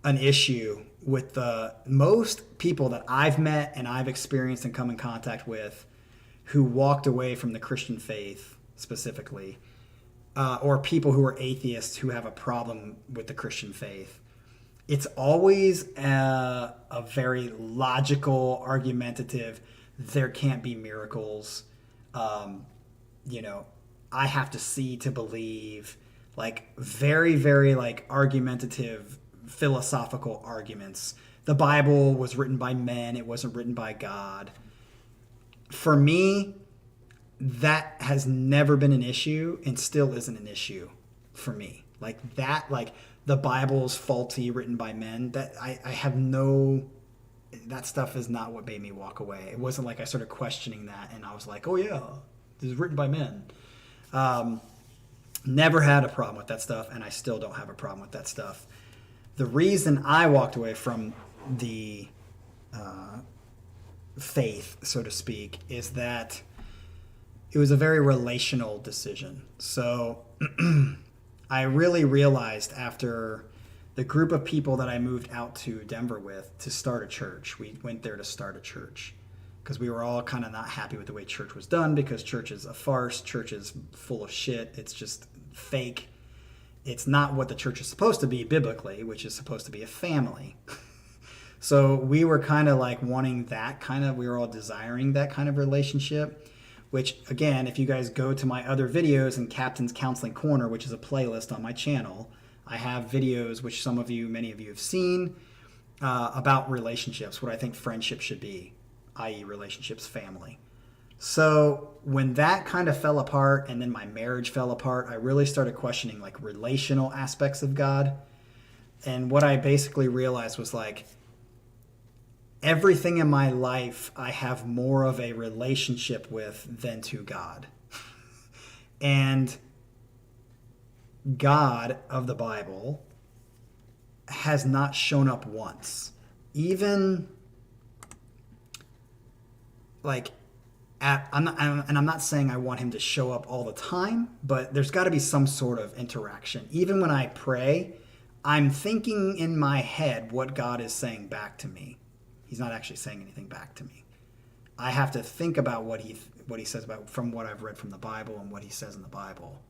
an issue with the most people that I've met and I've experienced and come in contact with who walked away from the Christian faith specifically, or people who are atheists who have a problem with the Christian faith. It's always a very logical, argumentative, there can't be miracles. I have to see to believe, like very, very like argumentative, philosophical arguments. The Bible was written by men. It wasn't written by God. For me, that has never been an issue and still isn't an issue for me. Like that, like the Bible's faulty, written by men, that I have no, that stuff is not what made me walk away. It wasn't like I started questioning that and I was like, oh yeah, this is written by men. Never had a problem with that stuff, and I still don't have a problem with that stuff. The reason I walked away from the faith, so to speak, is that it was a very relational decision. So I really realized after the group of people that I moved out to Denver with to start a church, we went there to start a church because we were all kind of not happy with the way church was done, because church is a farce, church is full of shit, it's just fake. It's not what the church is supposed to be biblically, which is supposed to be a family. So we were kind of like wanting that kind of, we were all desiring that kind of relationship, which again, if you guys go to my other videos in Captain's Counseling Corner, which is a playlist on my channel, I have videos, which many of you have seen, about relationships, what I think friendship should be, i.e. relationships, family. So when that kind of fell apart and then my marriage fell apart, I really started questioning like relational aspects of God. And what I basically realized was like, everything in my life I have more of a relationship with than to God. And God of the Bible has not shown up once. Even like I'm not saying I want him to show up all the time, but there's got to be some sort of interaction. Even when I pray, I'm thinking in my head what God is saying back to me. He's not actually saying anything back to me. I have to think about what he says about from what I've read from the Bible and what he says in the Bible.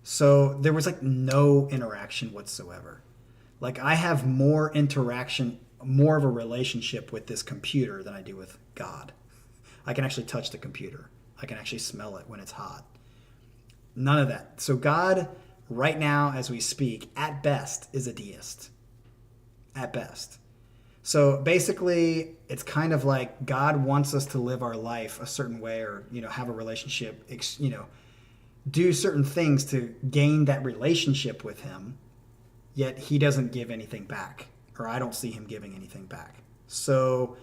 So there was like no interaction whatsoever. Like I have more interaction, more of a relationship with this computer than I do with God. I can actually touch the computer. I can actually smell it when it's hot. None of that. So God, right now as we speak, at best is a deist. At best. So basically, it's kind of like God wants us to live our life a certain way, or have a relationship, do certain things to gain that relationship with him, yet he doesn't give anything back, or I don't see him giving anything back. So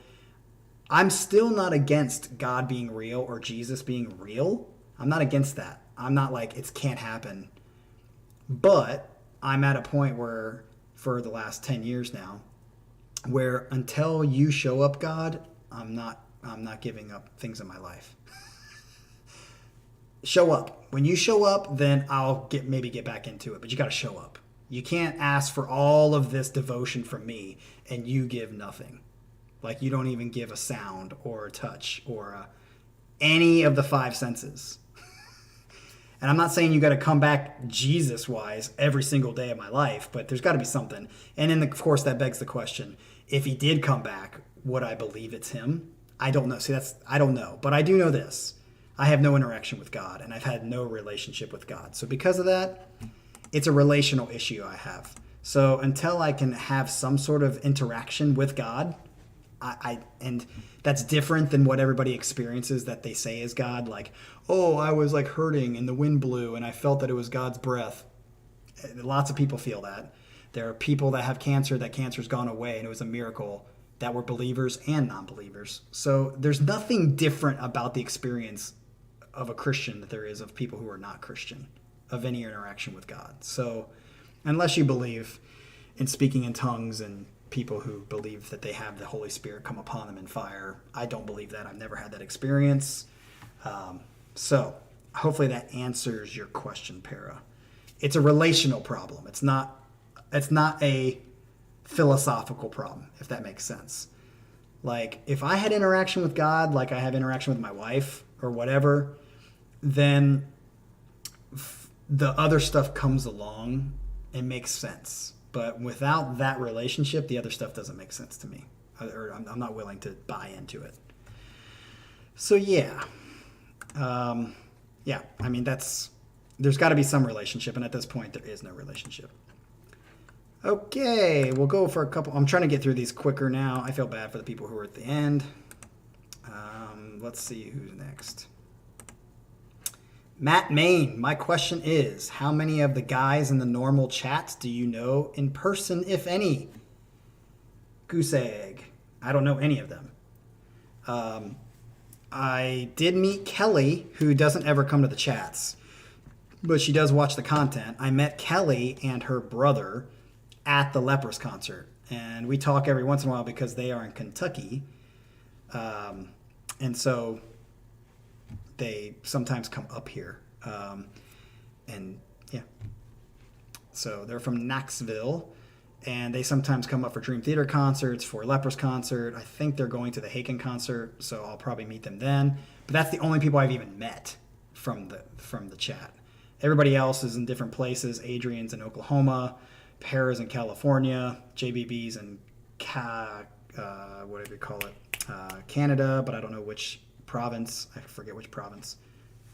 I'm still not against God being real or Jesus being real. I'm not against that. I'm not like it can't happen. But I'm at a point where, for the last 10 years now, where until you show up, God, I'm not giving up things in my life. Show up. When you show up, then I'll maybe get back into it. But you got to show up. You can't ask for all of this devotion from me and you give nothing. Like you don't even give a sound or a touch or any of the five senses. And I'm not saying you got to come back Jesus-wise every single day of my life, but there's got to be something. And then, of course, that begs the question: if he did come back, would I believe it's him? I don't know. See, I don't know. But I do know this: I have no interaction with God, and I've had no relationship with God. So because of that, it's a relational issue I have. So until I can have some sort of interaction with God, and that's different than what everybody experiences that they say is God. Like, oh, I was like hurting and the wind blew and I felt that it was God's breath. Lots of people feel that. There are people that have cancer, that cancer's gone away and it was a miracle, that were believers and non-believers. So there's nothing different about the experience of a Christian that there is of people who are not Christian, of any interaction with God. So unless you believe in speaking in tongues and people who believe that they have the Holy Spirit come upon them in fire, I don't believe that. I've never had that experience. So hopefully that answers your question, Para. It's a relational problem. It's not a philosophical problem, if that makes sense. Like if I had interaction with God, like I have interaction with my wife or whatever, then the other stuff comes along and makes sense. But without that relationship, the other stuff doesn't make sense to me. Or I'm not willing to buy into it. So yeah. I mean, there's got to be some relationship. And at this point, there is no relationship. Okay, we'll go for a couple. I'm trying to get through these quicker now. I feel bad for the people who are at the end. Let's see who's next. Matt Main, my question is, how many of the guys in the normal chats do you know in person, if any? Goose egg. I don't know any of them. I did meet Kelly, who doesn't ever come to the chats, but she does watch the content. I met Kelly and her brother at the Lepers concert, and we talk every once in a while because they are in Kentucky, and so they sometimes come up here, and yeah, so they're from Knoxville, and they sometimes come up for Dream Theater concerts, for Lepers concert. I think they're going to the Haken concert, so I'll probably meet them then. But that's the only people I've even met from the chat. Everybody else is in different places. Adrian's in Oklahoma, Para's in California, JBB's in whatever you call it, Canada, but I don't know which province. I forget which province.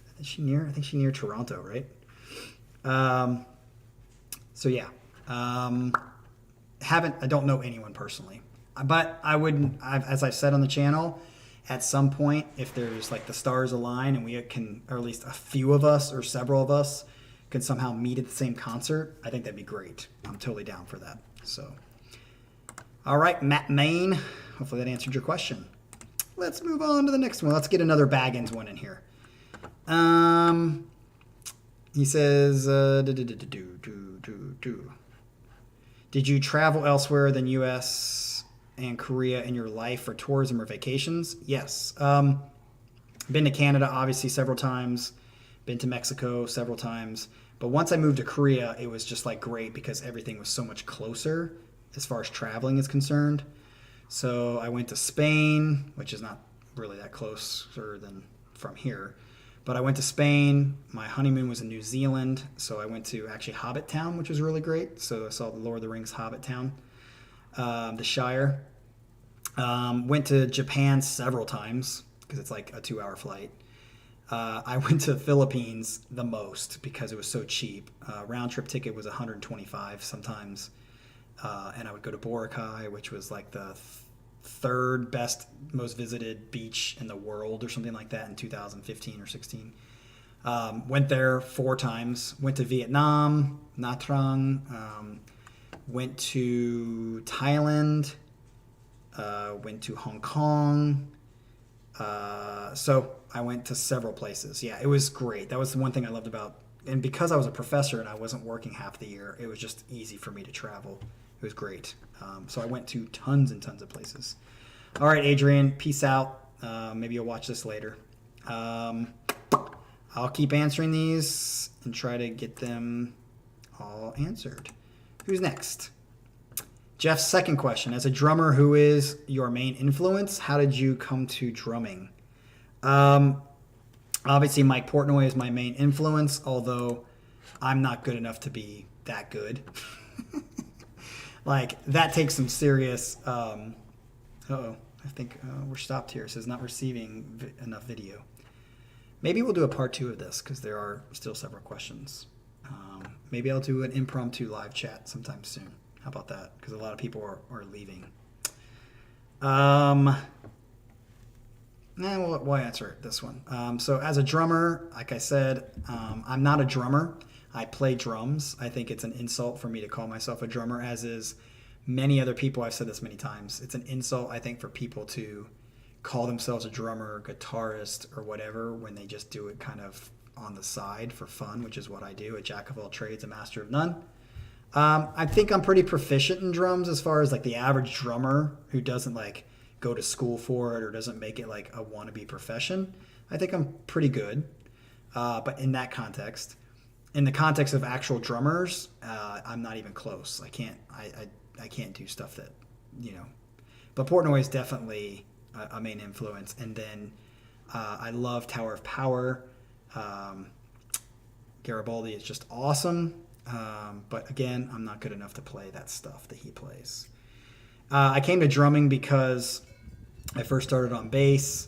I think she's near Toronto, right? So yeah. I don't know anyone personally, but I wouldn't, as I've said on the channel, at some point, if there's like the stars align and we can, or at least a few of us or several of us can somehow meet at the same concert, I think that'd be great. I'm totally down for that. So, all right, Matt Main, hopefully that answered your question. Let's move on to the next one. Let's get another Baggins one in here. He says, did you travel elsewhere than U.S. and Korea in your life for tourism or vacations? Yes. Been to Canada, obviously, several times. Been to Mexico several times. But once I moved to Korea, it was just like great because everything was so much closer as far as traveling is concerned. So I went to Spain, which is not really that closer than from here. But I went to Spain. My honeymoon was in New Zealand. So I went to actually Hobbit Town, which was really great. So I saw the Lord of the Rings Hobbit Town, the Shire. Went to Japan several times because it's like a 2-hour flight. I went to the Philippines the most because it was so cheap. Round trip ticket was $125 sometimes. And I would go to Boracay, which was like the third best, most visited beach in the world or something like that in 2015 or 16. Went there 4 times. Went to Vietnam, Nha Trang. Went to Thailand. Went to Hong Kong. So I went to several places. Yeah, it was great. That was the one thing I loved about, and because I was a professor and I wasn't working half the year, it was just easy for me to travel. It was great. So I went to tons and tons of places. All right, Adrian, peace out. Maybe you'll watch this later. I'll keep answering these and try to get them all answered. Who's next? Jeff's second question. As a drummer, who is your main influence? How did you come to drumming? Obviously, Mike Portnoy is my main influence, although I'm not good enough to be that good. Like, that takes some serious... I think we're stopped here. It says not receiving enough video. Maybe we'll do a part 2 of this because there are still several questions. Maybe I'll do an impromptu live chat sometime soon. How about that? Because a lot of people are leaving. We'll answer this one. So as a drummer, like I said, I'm not a drummer. I play drums. I think it's an insult for me to call myself a drummer, as is many other people. I've said this many times. It's an insult, I think, for people to call themselves a drummer, guitarist, or whatever when they just do it kind of on the side for fun, which is what I do. A jack of all trades, a master of none. I think I'm pretty proficient in drums as far as like the average drummer who doesn't like go to school for it or doesn't make it like a wannabe profession. I think I'm pretty good. But in that context, in the context of actual drummers, I'm not even close. I can't do stuff that, but Portnoy is definitely a main influence. And then I love Tower of Power. Garibaldi is just awesome. But again, I'm not good enough to play that stuff that he plays. I came to drumming because I first started on bass,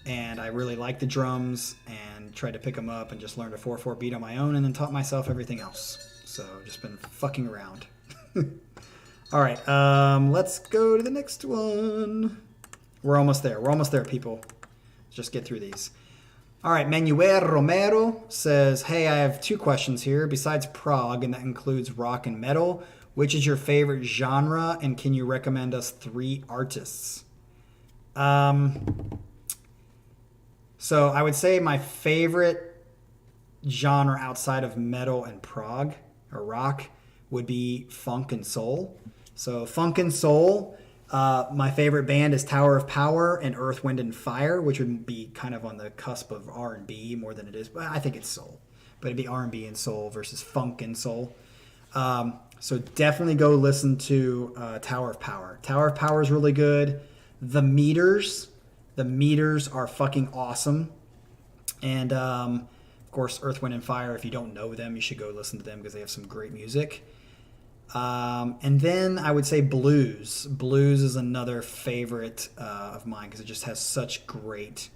and I really liked the drums and tried to pick them up and just learned a 4/4 beat on my own, and then taught myself everything else. So just been fucking around. All right, let's go to the next one. We're almost there, people. Let's just get through these. All right, Manuel Romero says, hey, I have 2 questions here. Besides prog, and that includes rock and metal, which is your favorite genre, and can you recommend us 3 artists? So I would say my favorite genre outside of metal and prog or rock would be funk and soul. So funk and soul, my favorite band is Tower of Power and Earth, Wind and Fire, which would be kind of on the cusp of R&B more than it is. But I think it's soul. But it'd be R&B and soul versus funk and soul. So definitely go listen to Tower of Power. Tower of Power is really good. The Meters are fucking awesome. And of course, Earth, Wind and Fire, if you don't know them, you should go listen to them because they have some great music. And then I would say blues. Blues is another favorite of mine because it just has such great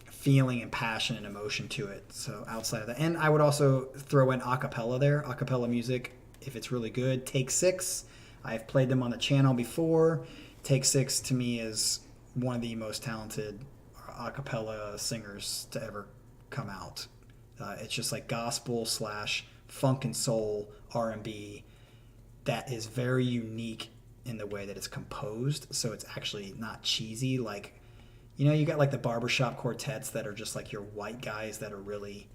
feeling and passion and emotion to it. So outside of that, and I would also throw in acapella there. Acapella music, if it's really good. Take 6. I've played them on the channel before. Take 6 to me is one of the most talented acapella singers to ever come out. It's just like gospel / funk and soul R&B that is very unique in the way that it's composed. So it's actually not cheesy. Like, you got like the barbershop quartets that are just like your white guys that are really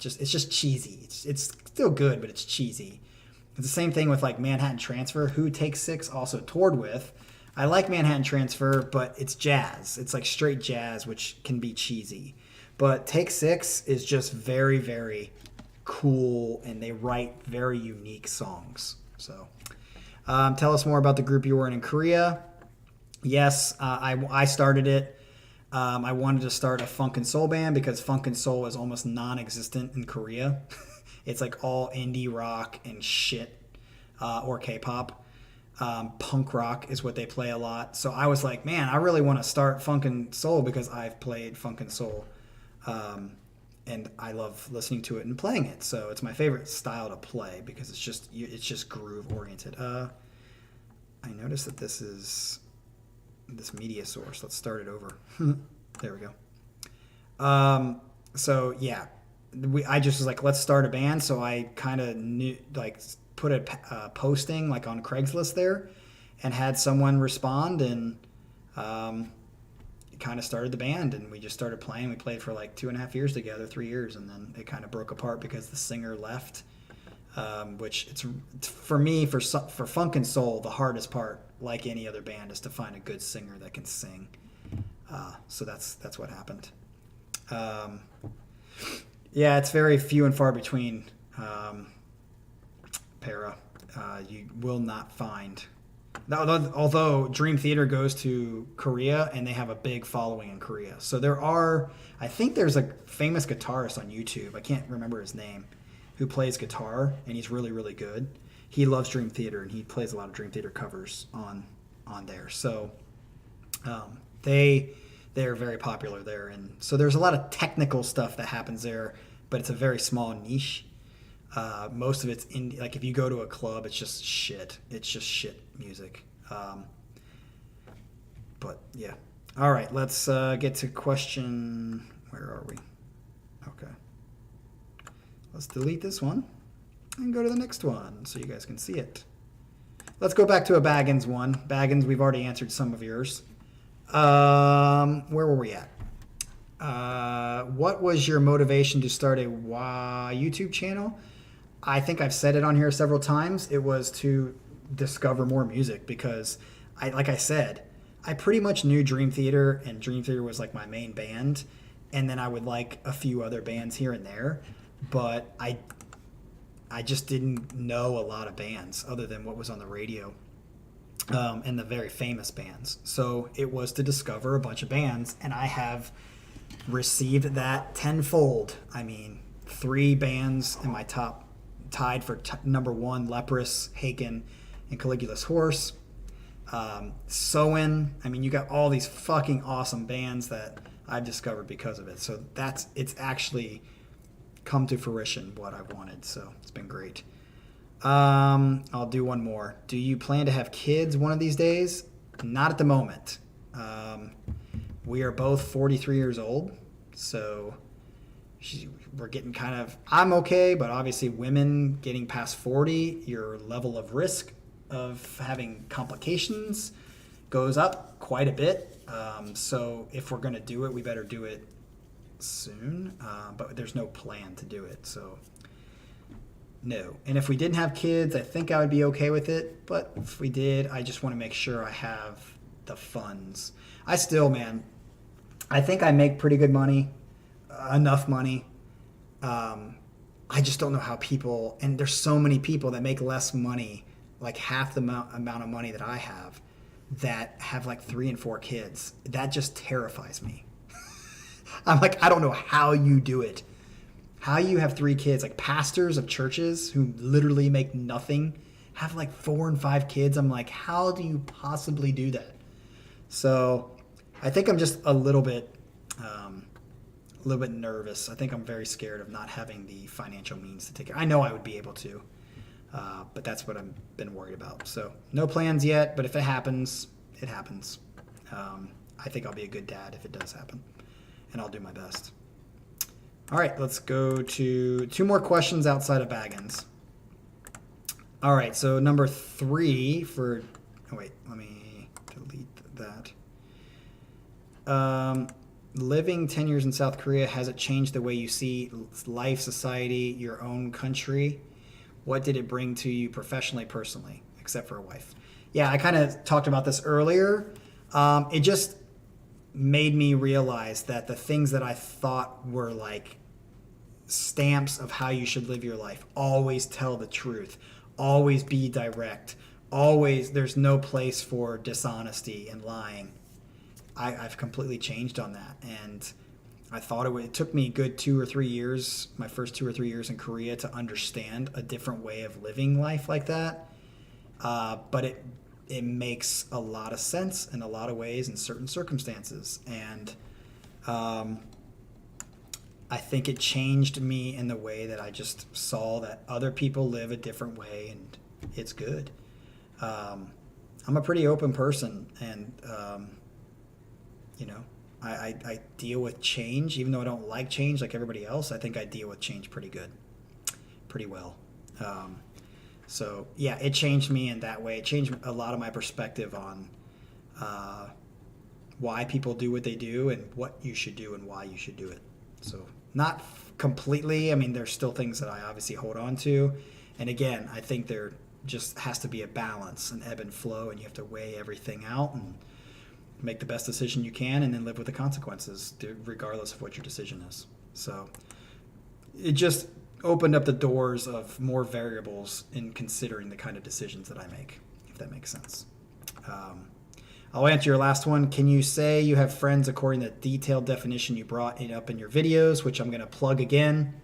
it's just cheesy. It's still good, but it's cheesy. It's the same thing with like Manhattan Transfer, who Take Six also toured with. I like Manhattan Transfer, but it's jazz. It's like straight jazz, which can be cheesy. But Take Six is just very, very cool, and they write very unique songs. So tell us more about the group you were in Korea. Yes, I started it. I wanted to start a funk and soul band because funk and soul is almost non-existent in Korea. It's like all indie rock and shit, or K-pop. Punk rock is what they play a lot. So I was like, man, I really want to start funk and soul because I've played funk and soul. And I love listening to it and playing it. So it's my favorite style to play because it's just groove oriented. I noticed that this is this media source. Let's start it over. There we go. So yeah, I just was like, let's start a band. So I kind of knew, like, put a posting like on Craigslist there, and had someone respond, and kind of started the band, and we just started playing. We played for like 2.5 years together, 3 years, and then it kind of broke apart because the singer left. Which it's for me, for funk and soul, the hardest part, like any other band, is to find a good singer that can sing. So that's what happened. Yeah, it's very few and far between. Para, you will not find. Although Dream Theater goes to Korea and they have a big following in Korea, so I think there's a famous guitarist on YouTube. I can't remember his name, who plays guitar, and he's really, really good. He loves Dream Theater, and he plays a lot of Dream Theater covers on there. So they're very popular there, and so there's a lot of technical stuff that happens there, but it's a very small niche. Most of it's indie. Like if you go to a club, it's just shit. It's just shit music. But yeah. All right, let's get to question. Where are we? Okay. Let's delete this one and go to the next one so you guys can see it. Let's go back to a Baggins one. Baggins, we've already answered some of yours. Where were we at? What was your motivation to start a YouTube channel? I think I've said it on here several times. It was to discover more music because, like I said, I pretty much knew Dream Theater, and Dream Theater was like my main band, and then I would like a few other bands here and there, but I just didn't know a lot of bands other than what was on the radio, and the very famous bands. So it was to discover a bunch of bands, and I have received that tenfold. I mean, 3 bands in my top, tied for number 1, Leprous, Haken, and Caligula's Horse. Soen. I mean, you got all these fucking awesome bands that I've discovered because of it. So it's actually come to fruition what I wanted. So it's been great. I'll do one more. Do you plan to have kids one of these days? Not at the moment. We are both 43 years old, so we're getting kind of, I'm okay, but obviously women getting past 40, your level of risk of having complications goes up quite a bit. So if we're going to do it, we better do it soon, but there's no plan to do it, so no. And if we didn't have kids, I think I would be okay with it, but if we did, I just want to make sure I have the funds. I think I make pretty good money, enough money. I just don't know how people, and there's so many people that make less money, like half the amount of money that I have, that have like 3 and 4 kids. That just terrifies me. I'm like, I don't know how you do it. How you have 3 kids, like pastors of churches who literally make nothing, have like 4 and 5 kids. I'm like, how do you possibly do that? So I think I'm just a little bit nervous. I think I'm very scared of not having the financial means to take care. I know I would be able to, but that's what I've been worried about. So no plans yet, but if it happens, it happens. I think I'll be a good dad if it does happen, and I'll do my best. All right, let's go to 2 more questions outside of Baggins. All right, so number 3 for, let me delete that. living 10 years in South Korea, has it changed the way you see life, society, your own country? What did it bring to you professionally, personally, except for a wife? Yeah, I kind of talked about this earlier. It just made me realize that the things that I thought were like stamps of how you should live your life, always tell the truth, always be direct, always, there's no place for dishonesty and lying. I've completely changed on that. And I thought it took me a good 2 or 3 years, my first 2 or 3 years in Korea, to understand a different way of living life like that. But it makes a lot of sense in a lot of ways in certain circumstances. And I think it changed me in the way that I just saw that other people live a different way, and it's good. I'm a pretty open person, and I deal with change, even though I don't like change like everybody else. I think I deal with change pretty well. So yeah, it changed me in that way. It changed a lot of my perspective on why people do what they do and what you should do and why you should do it. So not completely. I mean, there's still things that I obviously hold on to. And again, I think there just has to be a balance, an ebb and flow, and you have to weigh everything out and make the best decision you can, and then live with the consequences regardless of what your decision is. So it just opened up the doors of more variables in considering the kind of decisions that I make, if that makes sense. I'll answer your last one. Can you say you have friends according to the detailed definition you brought it up in your videos, which I'm going to plug again?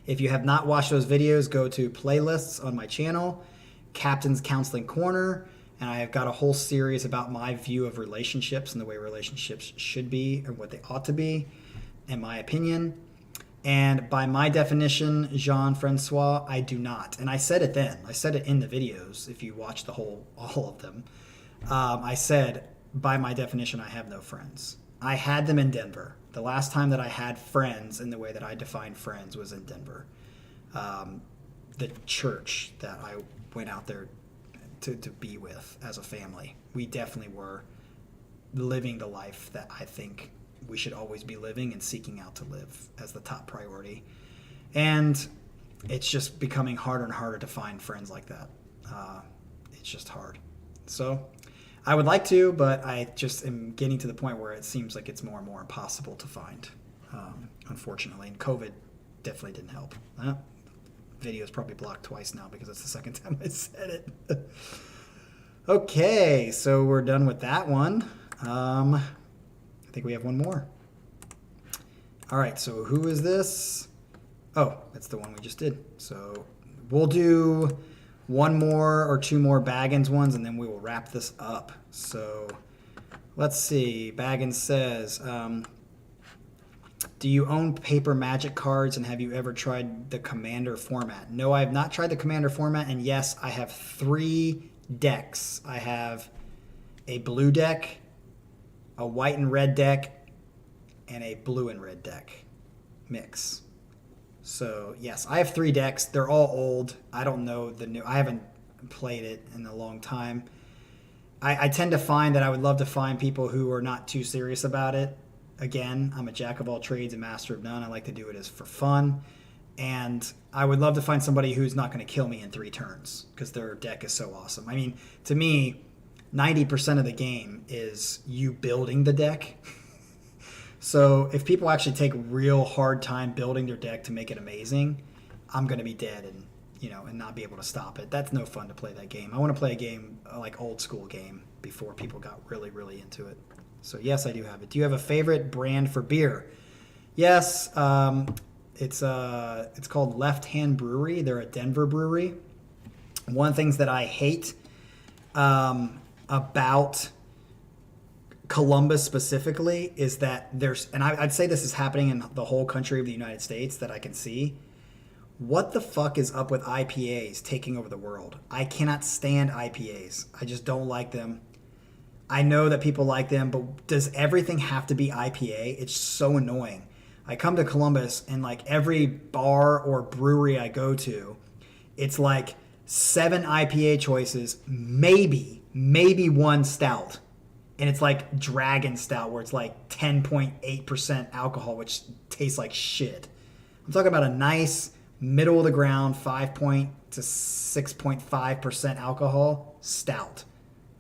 If you have not watched those videos, go to playlists on my channel, Captain's Counseling Corner, and I have got a whole series about my view of relationships and the way relationships should be and what they ought to be, in my opinion. And by my definition, Jean-Francois, I do not. And I said it then. I said it in the videos, if you watch all of them. I said, by my definition, I have no friends. I had them in Denver. The last time that I had friends in the way that I define friends was in Denver. The church that I went out there to be with as a family. We definitely were living the life that I think we should always be living and seeking out to live as the top priority. And it's just becoming harder and harder to find friends like that. It's just hard. So I would like to, but I just am getting to the point where it seems like it's more and more impossible to find, unfortunately. And COVID definitely didn't help. Video is probably blocked twice now because it's the second time I said it. Okay, so we're done with that one. I think we have one more. All right, so who is this? Oh, that's the one we just did. So we'll do one more or two more Baggins ones, and then we will wrap this up. So let's see. Baggins says, do you own paper Magic cards, and have you ever tried the Commander format? No, I have not tried the Commander format, and yes, I have 3 decks. I have a blue deck, a white and red deck, and a blue and red deck mix. So yes, I have 3 decks. They're all old. I don't know the new. I haven't played it in a long time. I tend to find that I would love to find people who are not too serious about it. Again, I'm a jack of all trades and master of none. I like to do it as for fun. And I would love to find somebody who's not going to kill me in 3 turns because their deck is so awesome. I mean, to me, 90% of the game is you building the deck. So if people actually take real hard time building their deck to make it amazing, I'm going to be dead and not be able to stop it. That's no fun to play that game. I want to play a game like old school game before people got really, really into it. So yes, I do have it. Do you have a favorite brand for beer? Yes, it's called Left Hand Brewery. They're a Denver brewery. One of the things that I hate about Columbus specifically is that and I'd say this is happening in the whole country of the United States that I can see. What the fuck is up with IPAs taking over the world? I cannot stand IPAs. I just don't like them. I know that people like them, but does everything have to be IPA? It's so annoying. I come to Columbus and like every bar or brewery I go to, it's like 7 IPA choices, maybe one stout. And it's like Dragon Stout, where it's like 10.8% alcohol, which tastes like shit. I'm talking about a nice middle of the ground 5 to 6.5% alcohol stout.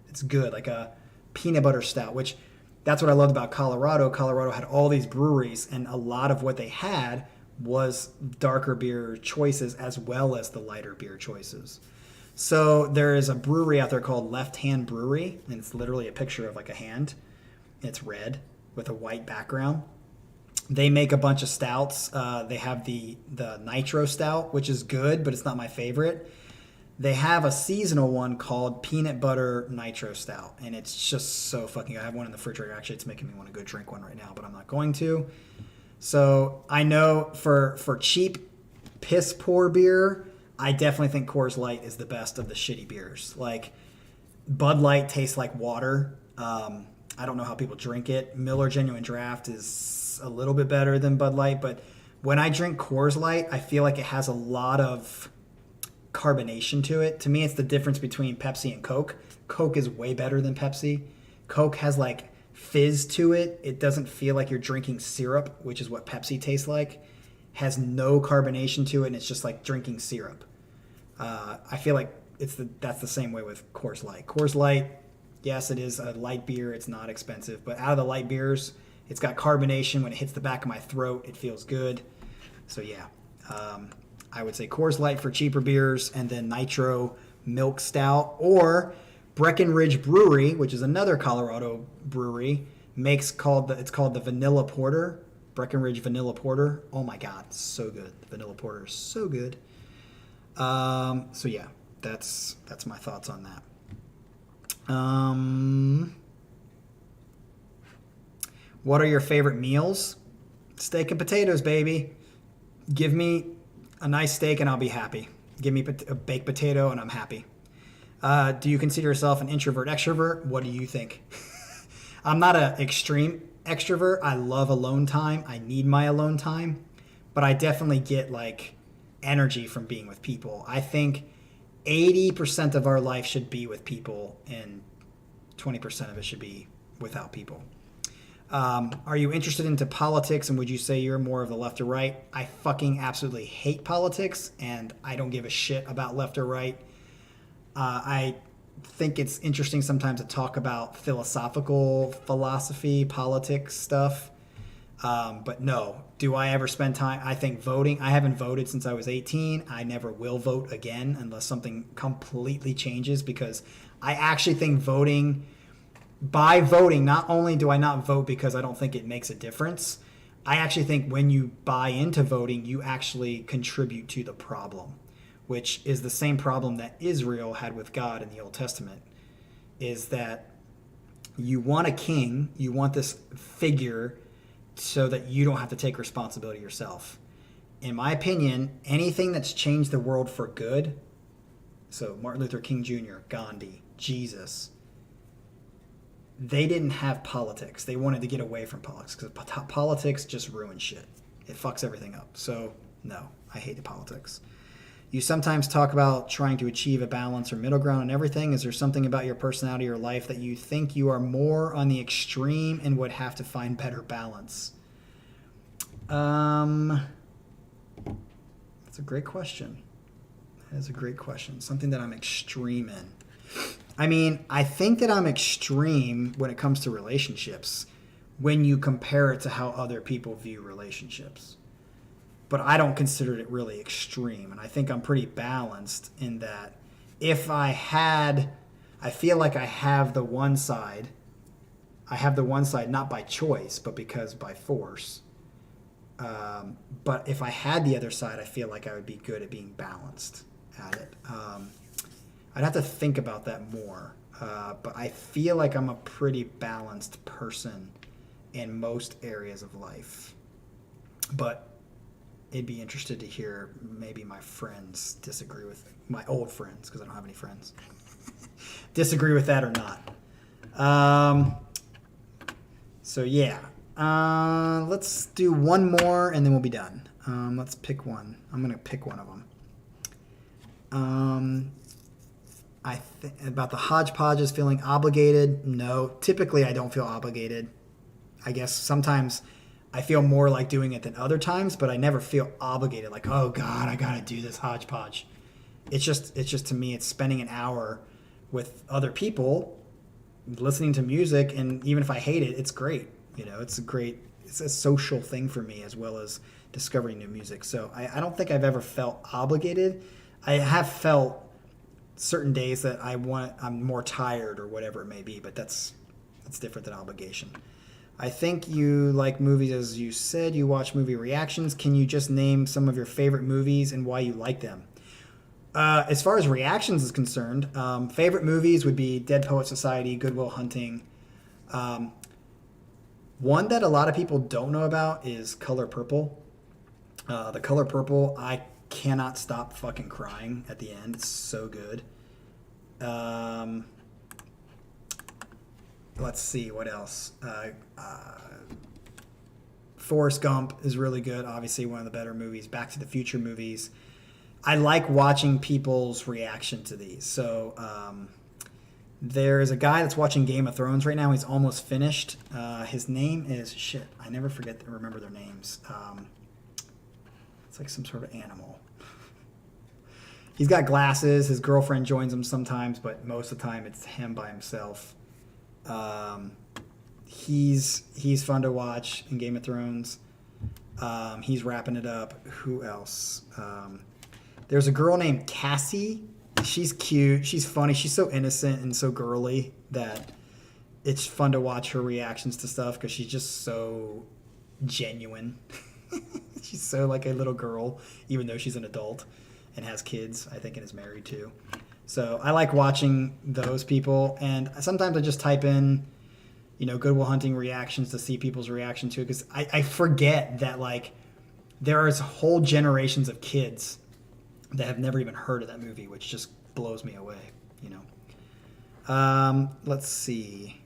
It's good, like a peanut butter stout, which that's what I loved about Colorado. Colorado had all these breweries, and a lot of what they had was darker beer choices as well as the lighter beer choices. So there is a brewery out there called Left Hand Brewery, and it's literally a picture of like a hand. It's red with a white background. They make a bunch of stouts. They have the Nitro Stout, which is good, but it's not my favorite. They have a seasonal one called Peanut Butter Nitro Stout, and it's just so fucking good. I have one in the refrigerator. Actually, it's making me want to go drink one right now, but I'm not going to. So I know for cheap, piss poor beer, I definitely think Coors Light is the best of the shitty beers. Like, Bud Light tastes like water. I don't know how people drink it. Miller Genuine Draft is a little bit better than Bud Light, but when I drink Coors Light, I feel like it has a lot of carbonation to it. To me, it's the difference between Pepsi and Coke. Coke is way better than Pepsi. Coke has like fizz to it. It doesn't feel like you're drinking syrup, which is what Pepsi tastes like. Has no carbonation to it, and it's just like drinking syrup. I feel like that's the same way with Coors Light. Coors Light, yes, it is a light beer. It's not expensive, but out of the light beers, it's got carbonation. When it hits the back of my throat, it feels good. So yeah, I would say Coors Light for cheaper beers, and then Nitro Milk Stout, or Breckenridge Brewery, which is another Colorado brewery, it's called the Vanilla Porter. Breckenridge Vanilla Porter. Oh my God, so good. The Vanilla Porter is so good. So yeah, that's my thoughts on that. What are your favorite meals? Steak and potatoes, baby. Give me a nice steak and I'll be happy. Give me a baked potato and I'm happy. Do you consider yourself an introvert, extrovert? What do you think? I'm not an extreme extrovert. I love alone time. I need my alone time, but I definitely get like energy from being with people. I think 80% of our life should be with people and 20% of it should be without people. Are you interested into politics, and would you say you're more of the left or right? I fucking absolutely hate politics, and I don't give a shit about left or right. I think it's interesting sometimes to talk about philosophy, politics stuff. But no, do I ever spend time? I think voting, I haven't voted since I was 18. I never will vote again unless something completely changes, because I actually think by voting, not only do I not vote because I don't think it makes a difference, I actually think when you buy into voting, you actually contribute to the problem, which is the same problem that Israel had with God in the Old Testament, is that you want a king, you want this figure so that you don't have to take responsibility yourself. In my opinion, anything that's changed the world for good, so Martin Luther King Jr., Gandhi, Jesus, they didn't have politics. They wanted to get away from politics because politics just ruins shit. It fucks everything up. So no, I hate the politics. You sometimes talk about trying to achieve a balance or middle ground in everything. Is there something about your personality or life that you think you are more on the extreme and would have to find better balance? That's a great question. That is a great question. Something that I'm extreme in. I mean, I think that I'm extreme when it comes to relationships when you compare it to how other people view relationships. But I don't consider it really extreme. And I think I'm pretty balanced in that if I feel like I have the one side not by choice, but because by force. But if I had the other side, I feel like I would be good at being balanced at it. I'd have to think about that more. But I feel like I'm a pretty balanced person in most areas of life. But I'd be interested to hear maybe my friends disagree with, my old friends, because I don't have any friends, disagree with that or not. So yeah. Let's do one more and then we'll be done. Let's pick one. I'm going to pick one of them. About the HodgePodges feeling obligated. No, typically I don't feel obligated. I guess sometimes I feel more like doing it than other times, but I never feel obligated. Like, oh God, I gotta do this HodgePodge. It's just to me, it's spending an hour with other people, listening to music, and even if I hate it, it's great. It's a social thing for me as well as discovering new music. So I don't think I've ever felt obligated. I have felt certain days that I'm more tired or whatever it may be, but that's different than obligation. I think you like movies, as you said. You watch movie reactions. Can you just name some of your favorite movies and why you like them? As far as reactions is concerned, favorite movies would be Dead Poet Society, Good Will Hunting. One that a lot of people don't know about is Color Purple. The Color Purple, I cannot stop fucking crying at the end. It's so good. Let's see, what else? Forrest Gump is really good. Obviously, one of the better movies. Back to the Future movies. I like watching people's reaction to these. So there's a guy that's watching Game of Thrones right now. He's almost finished. His name is I never remember their names. It's like some sort of animal. He's got glasses. His girlfriend joins him sometimes, but most of the time it's him by himself. He's fun to watch in Game of Thrones. He's wrapping it up. Who else? There's a girl named Cassie. She's cute. She's funny. She's so innocent and so girly that it's fun to watch her reactions to stuff because she's just so genuine. She's so like a little girl, even though she's an adult and has kids, I think, and is married too. So I like watching those people. And sometimes I just type in, Good Will Hunting reactions to see people's reaction to it, because I forget that like there is whole generations of kids that have never even heard of that movie, which just blows me away, Let's see.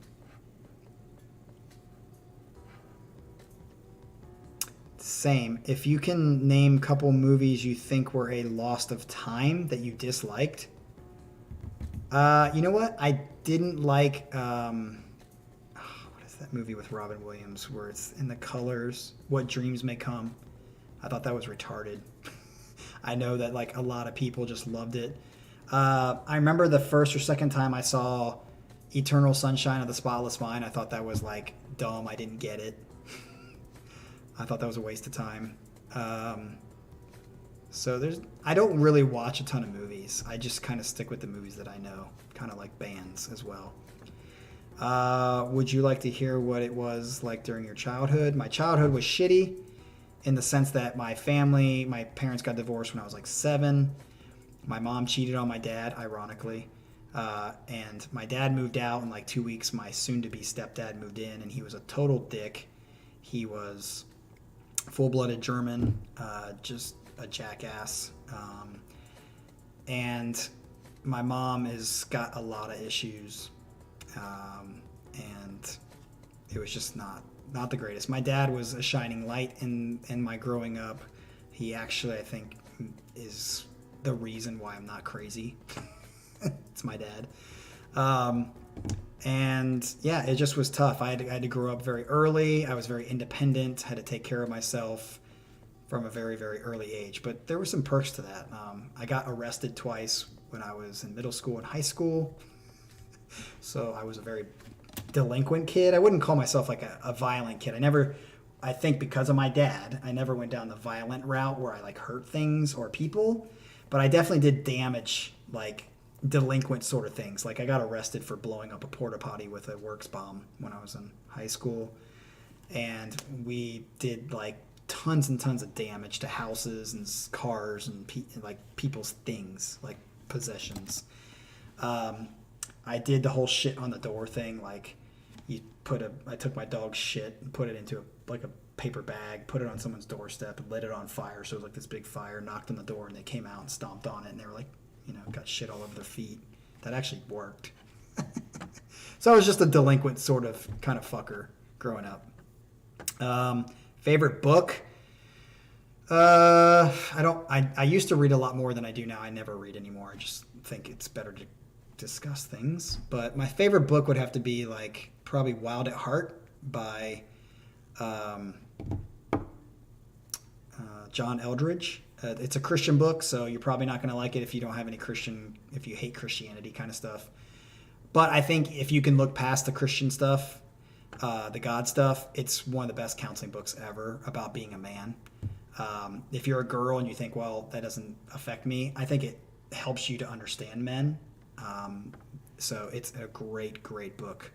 Same. If you can name a couple movies you think were a lost of time that you disliked. You know what? I didn't like, what is that movie with Robin Williams where it's in the colors, What Dreams May Come? I thought that was retarded. I know that like a lot of people just loved it. I remember the first or second time I saw Eternal Sunshine of the Spotless Mind, I thought that was like dumb. I didn't get it. I thought that was a waste of time. So I don't really watch a ton of movies. I just kind of stick with the movies that I know, kind of like bands as well. Would you like to hear what it was like during your childhood? My childhood was shitty in the sense that my parents got divorced when I was like 7. My mom cheated on my dad, ironically. And my dad moved out in like 2 weeks. My soon-to-be stepdad moved in, and he was a total dick. He was full-blooded German, just a jackass. And my mom has got a lot of issues, and it was just not the greatest. My dad was a shining light in my growing up. He actually, I think, is the reason why I'm not crazy. It's my dad. And yeah, it just was tough. I had to grow up very early. I was very independent, had to take care of myself from a very, very early age. But there were some perks to that. I got arrested twice when I was in middle school and high school. So I was a very delinquent kid. I wouldn't call myself like a violent kid. I think because of my dad, I never went down the violent route where I like hurt things or people. But I definitely did damage, like delinquent sort of things. Like I got arrested for blowing up a porta potty with a works bomb when I was in high school, and we did like tons and tons of damage to houses and cars and like people's things, like possessions. I did the whole shit on the door thing. Like I took my dog's shit and put it into a paper bag, put it on someone's doorstep and lit it on fire. So it was like this big fire, knocked on the door, and they came out and stomped on it, and they were like, got shit all over their feet. That actually worked. So I was just a delinquent sort of kind of fucker growing up. Favorite book? I used to read a lot more than I do now. I never read anymore. I just think it's better to discuss things. But my favorite book would have to be like probably Wild at Heart by John Eldredge. It's a Christian book, so you're probably not going to like it if you don't have any if you hate Christianity kind of stuff. But I think if you can look past the Christian stuff, the God stuff, it's one of the best counseling books ever about being a man. If you're a girl and you think, well, that doesn't affect me, I think it helps you to understand men. So it's a great, great book.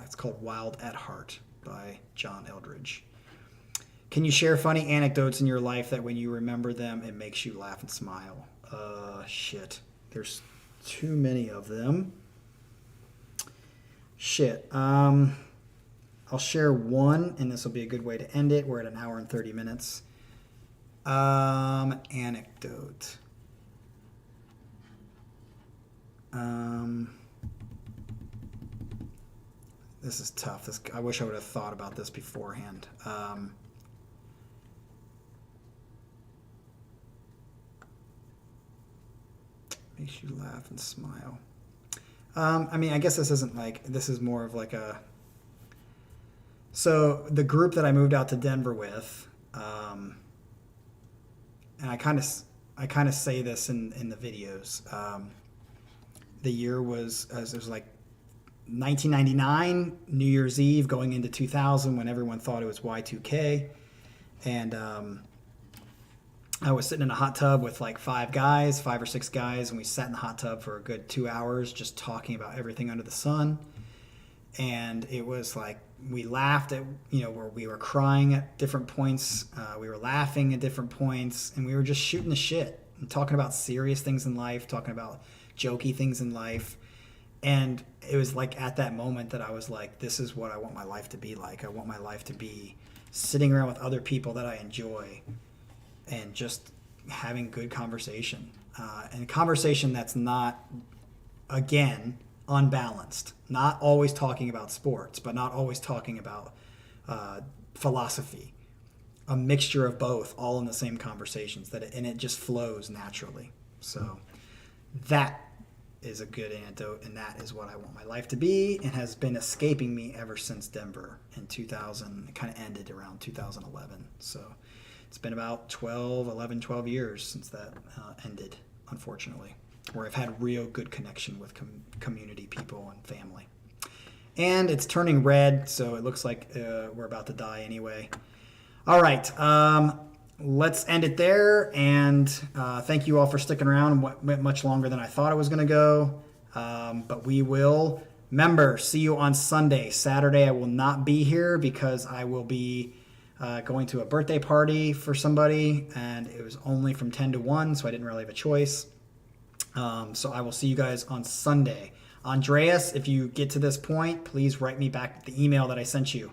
It's called Wild at Heart by John Eldredge. Can you share funny anecdotes in your life that when you remember them, it makes you laugh and smile? Shit. There's too many of them. Shit. I'll share one, and this will be a good way to end it. We're at 1 hour and 30 minutes. Anecdote. This is tough. I wish I would have thought about this beforehand. Makes you laugh and smile. I mean, I guess this isn't like, this is more of like a, so the group that I moved out to Denver with, and I kind of say this in the videos. The year was like 1999, New Year's Eve, going into 2000, when everyone thought it was Y2K, and I was sitting in a hot tub with like 5 or 6 guys, and we sat in the hot tub for a good 2 hours just talking about everything under the sun. And it was like, we laughed at, where we were crying at different points. We were laughing at different points, and we were just shooting the shit and talking about serious things in life, talking about jokey things in life. And it was like at that moment that I was like, this is what I want my life to be like. I want my life to be sitting around with other people that I enjoy and just having good conversation. And conversation that's not, again, unbalanced. Not always talking about sports, but not always talking about philosophy. A mixture of both, all in the same conversations, and it just flows naturally. So that is a good antidote, and that is what I want my life to be, and has been escaping me ever since Denver in 2000. It kind of ended around 2011. So it's been about 12 years since that ended, unfortunately, where I've had real good connection with community people and family. And it's turning red, so it looks like we're about to die anyway. All right, let's end it there. And thank you all for sticking around. It went much longer than I thought it was going to go. But we will, remember, see you on Sunday. Saturday I will not be here because I will be going to a birthday party for somebody, and it was only from 10 to 1, so I didn't really have a choice. So I will see you guys on Sunday. Andreas, if you get to this point, please write me back the email that I sent you.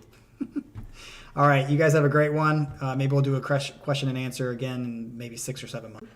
All right, you guys have a great one. Maybe we'll do a question and answer again in maybe 6 or 7 months.